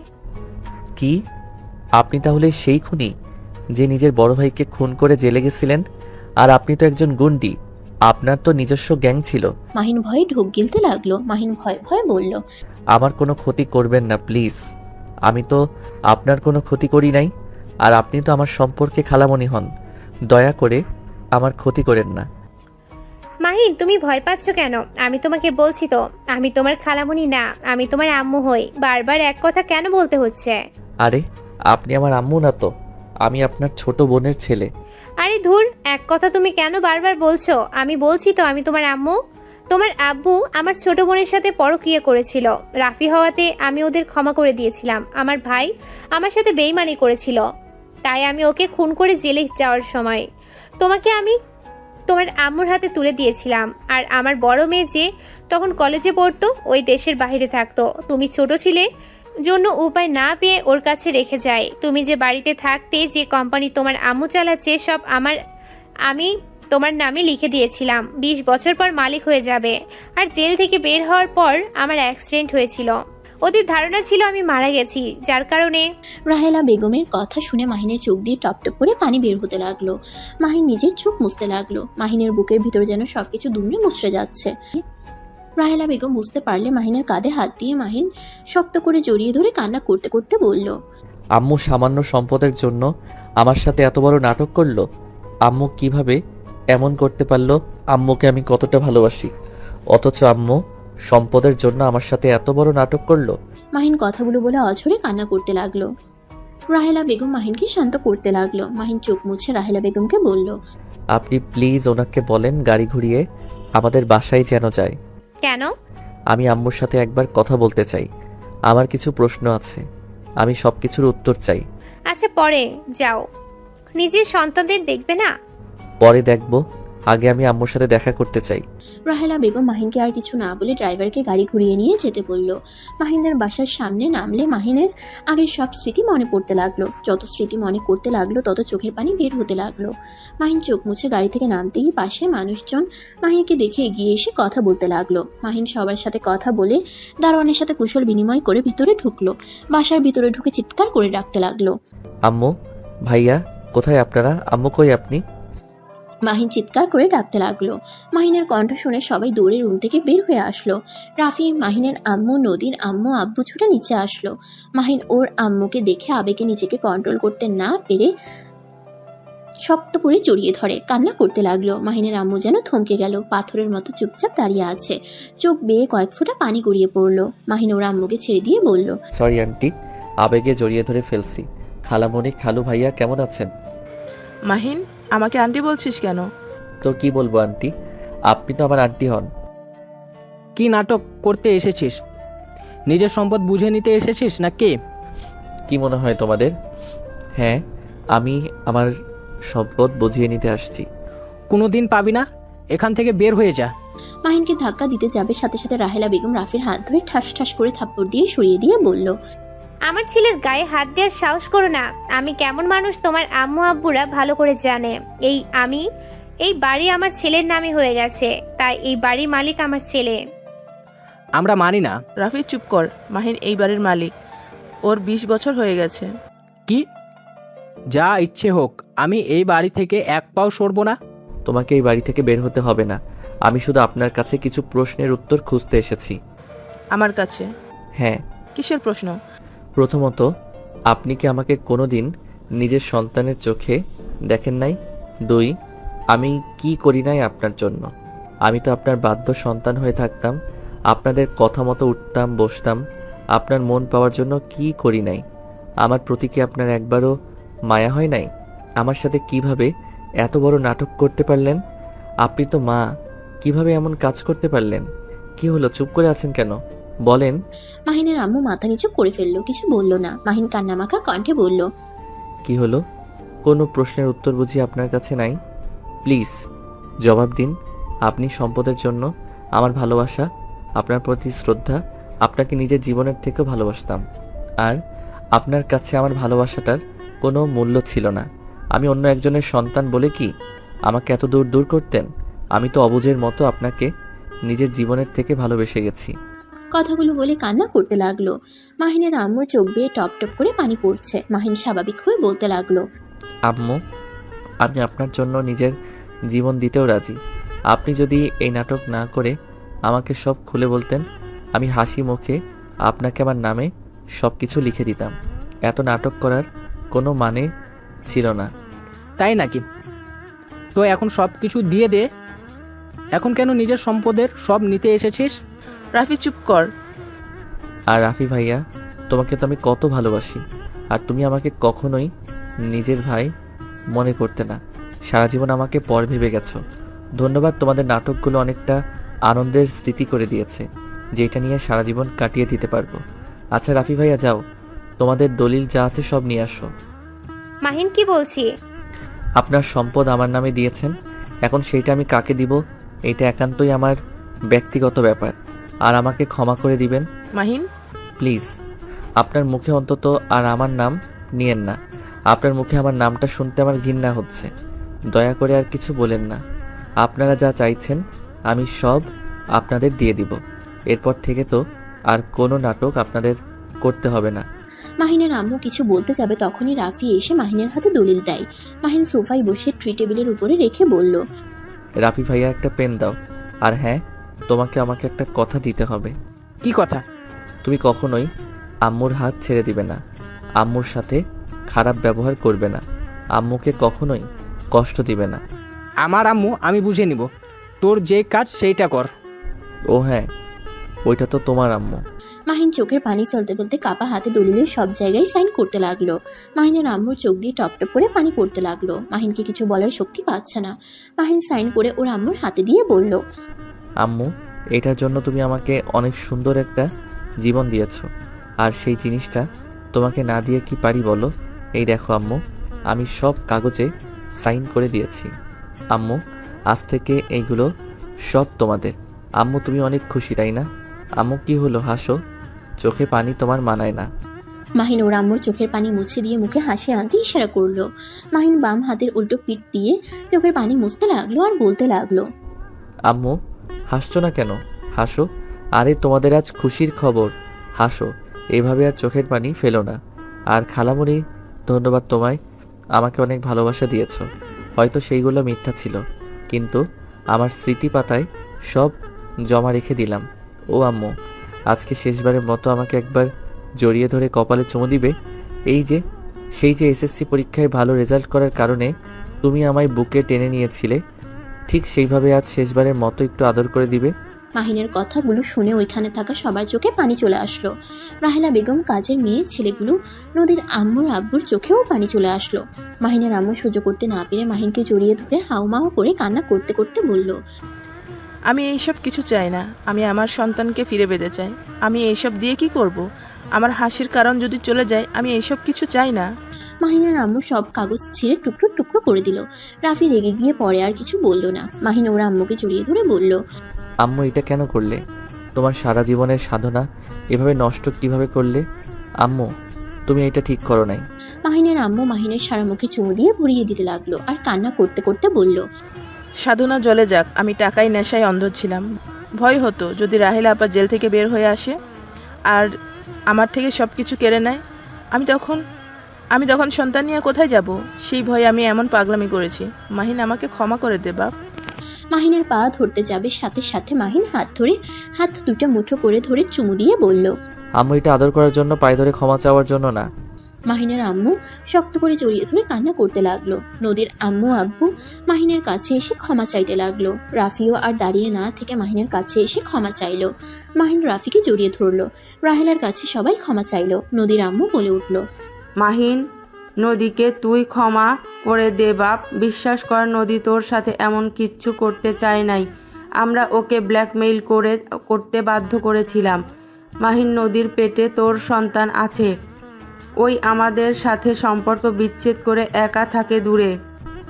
কি? আপনি তাহলে সেই খুনি যে নিজের বড় ভাইকে খুন করে জেলে গেছিলেন? আর আপনি তো একজন গুন্ডি, আপনার তো নিজস্ব গ্যাং ছিল।
মাহিন ভয়ে ঢোক গিলতে লাগলো। মাহিন ভয়ে ভয়ে বলল,
আমার কোনো ক্ষতি করবেন না প্লিজ। আমি তো আপনার কোনো ক্ষতি করি নাই। আর আপনি তো আমার সম্পর্কে খালামণি হন, দয়া করে আমার ক্ষতি করেন না।
মাহিন, তুমি ভয় পাচ্ছ কেন? আমি তোমাকে বলছি তো, আমি তোমার খালামণি না, আমি তোমার আম্মু হই। বারবার এক কথা কেন বলতে হচ্ছে?
আরে, আপনি আমার আম্মু না তো, আমি আপনার ছোট বোনের ছেলে।
আরে ধুর, এক কথা তুমি কেন বারবার বলছো? আমি বলছি তো আমি তোমার আম্মু। তোমার আব্বু আমার ছোট বোনের সাথে পরকীয়া করেছিল। রাফি হওয়াতে আমি ওদের ক্ষমা করে দিয়েছিলাম। আমার ভাই আমার সাথে বেইমানি করেছিল, তাই আমি ওকে খুন করে জেলে যাওয়ার সময় তোমাকে আমি তোমার আম্মুর হাতে তুলে দিয়েছিলাম। আর আমার বড় মেয়ে যে তখন কলেজে পড়তো, ওই দেশের বাইরে থাকতো। তুমি ছোট ছিলে জন্য উপায় না পেয়ে ওর কাছে রেখে যায়। তুমি যে বাড়িতে থাকতে, যে কোম্পানি তোমার আম্মু চালাচ্ছে, সব আমি তোমার নামে লিখে দিয়েছিলাম। 20 বছর পর মালিক হয়ে যাবে। আর জেল থেকে বের হওয়ার পর আমার অ্যাক্সিডেন্ট হয়েছিল। ওদের ধারণা ছিল আমি মারা গেছি, যার কারণে।
রাহেলা বেগমের কথা শুনে মাহিনের চোখ দিয়ে টপটপ করে পানি বের হতে লাগলো। মাহিন নিজের চোখ মুছতে লাগলো। মাহিনের বুকের ভিতর যেন সবকিছু দুমড়ে মুচড়ে যাচ্ছে। রাহেলা বেগম বুঝতে পারলে মাহিনের কাঁধে হাত দিয়ে মাহিন শক্ত করে জড়িয়ে ধরে কান্না করতে করতে বলল,
আম্মু সামান্য সম্পদের জন্য আমার সাথে এত বড় নাটক করলো। আম্মু কিভাবে এমন করতে পারলো? আম্মুকে আমি কতটা ভালোবাসি, অথচ আম্মু সম্পদের জন্য আমার সাথে এত বড় নাটক করলো।
মাহিন কথাগুলো বলে অঝরে কান্না করতে লাগলো। রাহেলা বেগম মাহিনকে শান্ত করতে লাগলো। মাহিন চোখ মুছে রাহেলা বেগমকে বলল,
আপনি প্লিজ ওনাকে বলেন গাড়ি ঘুরিয়ে আমাদের বাসায় যেন যায়।
কেন?
আমি আম্মুর সাথে একবার কথা বলতে চাই। আমার কিছু প্রশ্ন আছে, আমি সব কিছুর উত্তর চাই।
আচ্ছা পরে যাও, নিজের সন্তানদের দেখবে না?
পরে দেখব, আগে আমি আম্মুর সাথে দেখা করতে চাই।
রাহেলা বেগম মাহিনকে আর কিছু না বলে ড্রাইভারকে গাড়ি ঘুরিয়ে নিয়ে যেতে বলল। মাহিনদের বাসার সামনে নামলে মাহিনের আগের সব স্মৃতি মনে পড়তে লাগলো। যত স্মৃতি মনে করতে লাগলো তত চোখের পানি বের হতে লাগলো। মাহিন চোখ মুছে গাড়ি থেকে নামতেই পাশে মানুষজন মাহিনকে দেখে এগিয়ে এসে কথা বলতে লাগলো। মাহিন সবার সাথে কথা বলে দারোয়ানের সাথে কুশল বিনিময় করে ভিতরে ঢুকলো। বাসার ভিতরে ঢুকে চিৎকার করে ডাকতে লাগলো,
আম্মু, ভাইয়া, কোথায় আপনারা? আম্মু কই আপনি?
মাহিন চিৎকার করে ডাকতে লাগলো। মাহিনের কণ্ঠ শুনে সবাই দৌড়ে রুম থেকে বের হয়ে আসলো। রাফি, মাহিনের আম্মু, নদীর আম্মু, আব্বু ছুটে নিচে আসলো। মাহিন ওর আম্মুকে দেখে আবেগে নিজেকে কন্ট্রোল করতে না পেরে শক্ত করে জড়িয়ে ধরে কান্না করতে লাগলো। মাহিনের আম্মু যেন থমকে গেল, পাথরের মতো চুপচাপ দাঁড়িয়ে আছে। চোখ বেয়ে কয়েক ফোঁটা পানি গড়িয়ে পড়লো। মাহিন ওর আম্মুকে ছেড়ে দিয়ে বলল,
সরি আন্টি, আবেগে জড়িয়ে ধরে ফেলছি। খালামণি, খালু ভাইয়া কেমন আছেন?
মাহিন, আমাকে আন্টি বলছিস কেন?
তো কি বলবো আন্টি, আপনি তো আমার আন্টি হন।
কি নাটক করতে এসেছিস? নিজের সম্পদ বুঝে নিতে এসেছিস না কে?
কি মনে হয় তোমাদের? হ্যাঁ, আমি আমার সম্পদ বুঝিয়ে নিতে আসছি।
কোনোদিন পাবি না, এখান থেকে বের হয়ে যা।
মাহিনকে ধাক্কা দিতে যাবে সাথে সাথে রাহেলা বেগম রাফির হাত ধরে ঠাস ঠাস করে থাপ্পড় দিয়ে সরিয়ে দিয়ে বলল,
আমার ছেলের গায়ে হাত দেওয়ার সাহস করো না। আমি কেমন মানুষ তোমার আম্মু আব্বুরা ভালো করে জানে। এই বাড়ি আমার ছেলের নামে হয়ে গেছে, তাই এই বাড়ির মালিক আমার ছেলে।
আমরা মানি না।
রাফি চুপ কর। মাহিন এই বাড়ির মালিক, ওর 20 বছর হয়ে গেছে।
কি? যা ইচ্ছে হোক, আমি এই বাড়ি থেকে এক পাও সরবো না।
তোমাকে এই বাড়ি থেকে বের হতে হবে না। আমি শুধু আপনার কাছে কিছু প্রশ্নের উত্তর খুঁজতে এসেছি।
আমার কাছে?
হ্যাঁ।
কিসের প্রশ্ন?
প্রথমত, আপনি কি আমাকে কোনোদিন নিজের সন্তানের চোখে দেখেন নাই? 2, আমি কি করি নাই আপনার জন্য? আমি তো আপনার বাধ্য সন্তান হয়ে থাকতাম, আপনাদের কথা মতো উঠতাম বসতাম। আপনার মন পাওয়ার জন্য কি করি নাই? আমার প্রতি কি আপনার একবারও মায়া হয় নাই? আমার সাথে কিভাবে এত বড় নাটক করতে পারলেন? আপনি তো মা, কিভাবে এমন কাজ করতে পারলেন? কি হলো, চুপ করে আছেন কেন? বলেন।
মাহিনের আম্মু মাথা নিচু করে ফেললো, কিছু বলল না। মাহিন কান্নামাখা কণ্ঠে বলল,
কি হলো? কোনো প্রশ্নের উত্তর বুঝি আপনার কাছে নাই? প্লিজ জবাব দিন। আপনি সম্পদের জন্য আমার ভালোবাসা, আপনার প্রতি শ্রদ্ধা, আপনাকে নিজের জীবনের থেকেও ভালোবাসতাম। আর আপনার কাছে আমার ভালোবাসাটার কোনো মূল্য ছিল না। আমি অন্য একজনের সন্তান বলে কি আমাকে এত দূর দূর করতেন? আমি তো অবুঝের মতো আপনাকে নিজের জীবনের থেকে ভালোবেসে গেছি।
কথাগুলো বলে কান্না করতে লাগলো। মাহিনের আম্মুর চোখ বেয়ে টপ টপ করে পানি পড়ছে। মাহিন স্বাভাবিক হয়ে বলতে লাগলো,
আম্মু, আমি আপনার জন্য নিজের জীবন দিতেও রাজি। আপনি যদি এই নাটক না করে আমাকে সব খুলে বলতেন, আমি হাসি মুখে আপনাকে আমার নামে সব কিছু লিখে দিতাম। এত নাটক করার কোনো মানে ছিল না।
তাই নাকি? তো এখন সব কিছু দিয়ে দে। এখন কেন নিজের সম্পদের সব নিতে এসেছিস?
রাফি চুপ কর।
আর রাফি ভাইয়া, তোমাকে তো আমি কত ভালোবাসি, আর তুমি আমাকে কখনোই নিজের ভাই মনে করতে না। সারা জীবন আমাকে পর ভেবে গেছো। ধন্যবাদ, তোমাদের নাটকগুলো অনেকটা আনন্দের স্মৃতি করে দিয়েছে, যেটা নিয়ে সারা জীবন কাটিয়ে দিতে পারবো। আচ্ছা রাফি ভাইয়া, যাও, তোমাদের দলিল যা আছে সব নিয়ে আসো।
মাহিন কি বলছি?
আপনার সম্পদ আমার নামে দিয়েছেন, এখন সেইটা আমি কাকে দিব এটা একান্তই আমার ব্যক্তিগত ব্যাপার, আর আমাকে ক্ষমা করে দিবেন।
মাহিন
প্লিজ, আপনার মুখে অন্তত আর আমার নাম নিয়েন না। আপনার মুখে আমার নামটা শুনতে আমার ঘৃণা হচ্ছে। দয়া করে আর কিছু বলেন না। আপনারা যা চাইছেন আমি সব আপনাদের দিয়ে দিব। এরপর থেকে তো আর কোনো নাটক আপনাদের করতে হবে না।
মাহিনের আম্মু কিছু বলতে যাবে তখনই রাফি এসে মাহিনের হাতে দলিল দেয়। মাহিন সোফায় বসে ট্রি টেবিলের উপরে রেখে বলল,
রাফি ভাইয়া, একটা পেন দাও। আর হ্যাঁ, তোমাকে আমাকে একটা কথা দিতে হবে।
কি কথা?
তুমি কখনোই আম্মুর হাত ছেড়ে দিবে না, আম্মুর সাথে খারাপ ব্যবহার করবে না, আম্মুকে কখনোই কষ্ট দিবে না।
আমার আম্মু আমি বুঝে নিব, তোর যে কাজ সেইটা কর।
ও হ্যাঁ, ওইটা তো তোমার আম্মু।
মাহিন চোখের পানি ফেলতে ফেলতে কাপা হাতে দলিলের সব জায়গায় সাইন করতে লাগলো। মাহিনের আম্মুর চোখ দিয়ে টপ টপ করে পানি পড়তে লাগলো। মাহিনকে কিছু বলার শক্তি পাচ্ছে না। মাহিন সাইন করে ওর আম্মুর হাতে দিয়ে বলল,
আম্মু, এটার জন্য তুমি আমাকে অনেক সুন্দর একটা জীবন দিয়েছো, আর সেই জিনিসটা তোমাকে না দিয়ে কি পারি বলো? এই দেখো আম্মু, আমি সব কাগজে সাইন করে দিয়েছি। আম্মু, আজ থেকে এইগুলো সব তোমাদের। আম্মু, তুমি অনেক খুশি তাই না? আম্মু, কি হলো, হাসো, চোখে পানি তোমার মানায় না।
মাহিন ওর আম্মুর চোখের পানি মুছে দিয়ে মুখে হাসি আনতে ইশারা করলো। মাহিন বাম হাতের উল্টো পিঠ দিয়ে চোখের পানি মুছতে লাগলো আর বলতে লাগলো,
আম্মু, হাসছো না কেন? হাসো। আরে তোমাদের আজ খুশির খবর, হাসো। এভাবে আর চোখের পানি ফেলো না। আর খালামণি, ধন্যবাদ তোমায়, আমাকে অনেক ভালোবাসা দিয়েছো। হয়তো সেইগুলো মিথ্যা ছিল, কিন্তু আমার স্মৃতি পাতায় সব জমা রেখে দিলাম। ও আম্মু, আজকে শেষবারের মতো আমাকে একবার জড়িয়ে ধরে কপালে চুমু দিবে? সেই যে এসএসসি পরীক্ষায় ভালো রেজাল্ট করার কারণে তুমি আমায় বুকে টেনে নিয়েছিলে, ঠিক সেইভাবে আজ শেষবারের মতো একটু আদর করে দিবে।
মাহিনের কথাগুলো শুনে ওইখানে থাকা সবার চোখে পানি চলে আসলো। রাহেলা বেগম, কাজের মেয়ে ছেলেগুলো, নদীর আম্মুর আব্বুর চোখেও পানি চলে আসলো। মাহিনের আম্মু সহ্য করতে না পেরে মাহিনকে জড়িয়ে ধরে হাউমাউ করে কান্না করতে করতে বলল,
আমি এইসব কিছু চাই না। আমি আমার সন্তানকে ফিরে পেতে চাই। আমি এইসব দিয়ে কি করব? আমার হাসির কারণ যদি চলে যায়, আমি এইসব কিছু চাই না।
মাহিনের আম্মু সব কাগজ ছিঁড়ে টুকরো টুকরো করে দিল। রাফি রেগে গিয়ে পরে আর কিছু বলল না। মাহিন ওর আম্মুকে জড়িয়ে ধরে বলল,
আম্মু, এটা কেন করলে? তোমার সারা জীবনের সাধনা এভাবে নষ্ট কিভাবে করলে? আম্মু, তুমি এটা ঠিক করো নাই।
মাহিনের আম্মু মাহিনের সারা মুখে চুমু দিয়ে ভরিয়ে দিতে লাগলো আর কান্না করতে করতে বলল,
সাধনা জলে যাক, আমি টাকায় নেশায় অন্ধ ছিলাম। ভয় হতো যদি রাহেলা আপা জেল থেকে বের হয়ে আসে আর আমার থেকে সব কিছু কেড়ে নেয়। আমি তখন সন্তান নিয়ে কোথায় যাব? সেই ভয়ে আমি এমন পাগলামি করেছি। মাহিন, আমাকে ক্ষমা করে দে বাপ।
মাহিনের পা ধরতে যাবে, সাথে সাথে মাহিন হাত দুটো মুঠো করে ধরে চুমু দিয়ে বলল,
আম্মু, এটা আদর করার জন্য, পায়ে ধরে ক্ষমা চাওয়ার জন্য না।
মাহিনের আম্মু শক্ত করে জড়িয়ে ধরে কান্না করতে লাগলো। নদীর আম্মু আব্বু মাহিনের কাছে এসে ক্ষমা চাইতে লাগলো। রাফিও আর দাঁড়িয়ে না থেকে মাহিনের কাছে এসে ক্ষমা চাইলো। মাহিন রাফিকে জড়িয়ে ধরলো। রাহেলার কাছে সবাই ক্ষমা চাইলো। নদীর আম্মু বলে উঠল,
মাহিন, নদীকে তুই ক্ষমা করে দে বাপ। বিশ্বাস কর, নদী তোর সাথে এমন কিচ্ছু করতে চায় নাই। আমরা ওকে ব্ল্যাকমেইল করতে বাধ্য করেছিলাম। মাহিন, নদীর পেটে তোর সন্তান আছে। ওই আমাদের সাথে সম্পর্ক বিচ্ছেদ করে একা থাকে দূরে।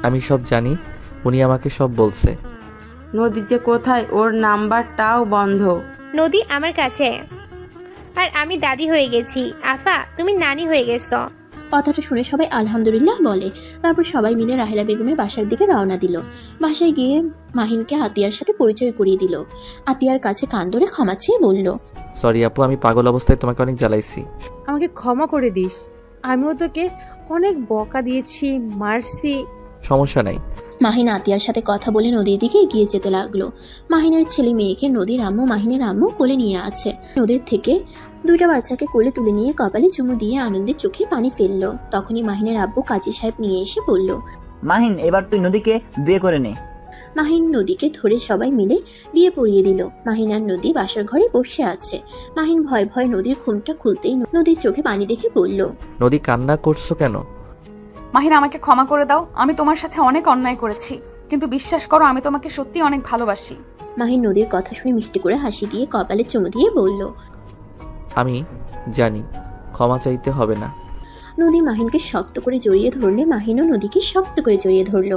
আমি সব জানি, উনি আমাকে সব বলছে।
নদী যে কোথায়, ওর নাম্বারটাও বন্ধ।
নদী আমার কাছে, আর আমি দাদি হয়ে গেছি। আফা, তুমি নানি হয়ে গেছো।
কথাটা শুনে সবাই আলহামদুলিল্লাহ বলে। তারপর সবাই মিলে রাহেলা বেগমের বাসার দিকে রওনা দিল। বাসায় গিয়ে মাহিনকে আতিয়ার সাথে পরিচয় করিয়ে দিল। আতিয়ার কাছে কান ধরে ক্ষমা চেয়ে বলল,
সরি আপু, আমি পাগল অবস্থায় তোমাকে অনেক জ্বালাইছি।
আমাকে ক্ষমা করে দিস। আমিও তোকে অনেক বকা দিয়েছি, মারছি।
সমস্যা নাই।
মাহিন আতিয়ার সাথে কথা বলে নদীর দিকে এগিয়ে যেতে লাগলো। মাহিনের ছেলে মেয়েকে নদীর আম্মু মাহিনের আম্মু কোলে নিয়ে আছে। নদীর থেকে দুইটা বাচ্চাকে কোলে তুলে নিয়ে কপালে চুমু দিয়ে আনন্দের চোখে পানি ফেললো। তখনই মাহিনের আব্বু কাজী সাহেব নিয়ে এসে বলল,
মাহিন, এবার তুই নদীকে বিয়ে করে নে।
মাহিন নদীকে ধরে সবাই মিলে বিয়ে পড়িয়ে দিল। মাহিন আর নদী বাসার ঘরে বসে আছে। মাহিন ভয় ভয় নদীর ঘুমটা খুলতেই নদীর চোখে পানি দেখে বলল,
নদী, কান্না করছো কেন?
মাহিন, আমাকে ক্ষমা করে দাও। আমি তোমার সাথে অনেক অন্যায় করেছি, কিন্তু বিশ্বাস করো, আমি তোমাকে সত্যি অনেক ভালোবাসি।
মাহিন নদীর কথা শুনে মিষ্টি করে হাসি দিয়ে কপালে চুমু দিয়ে বলল,
আমি জানি, ক্ষমা চাইতে হবে না।
নদী মাহিনকে শক্ত করে জড়িয়ে ধরলে মাহিনও নদীকে শক্ত করে জড়িয়ে ধরল।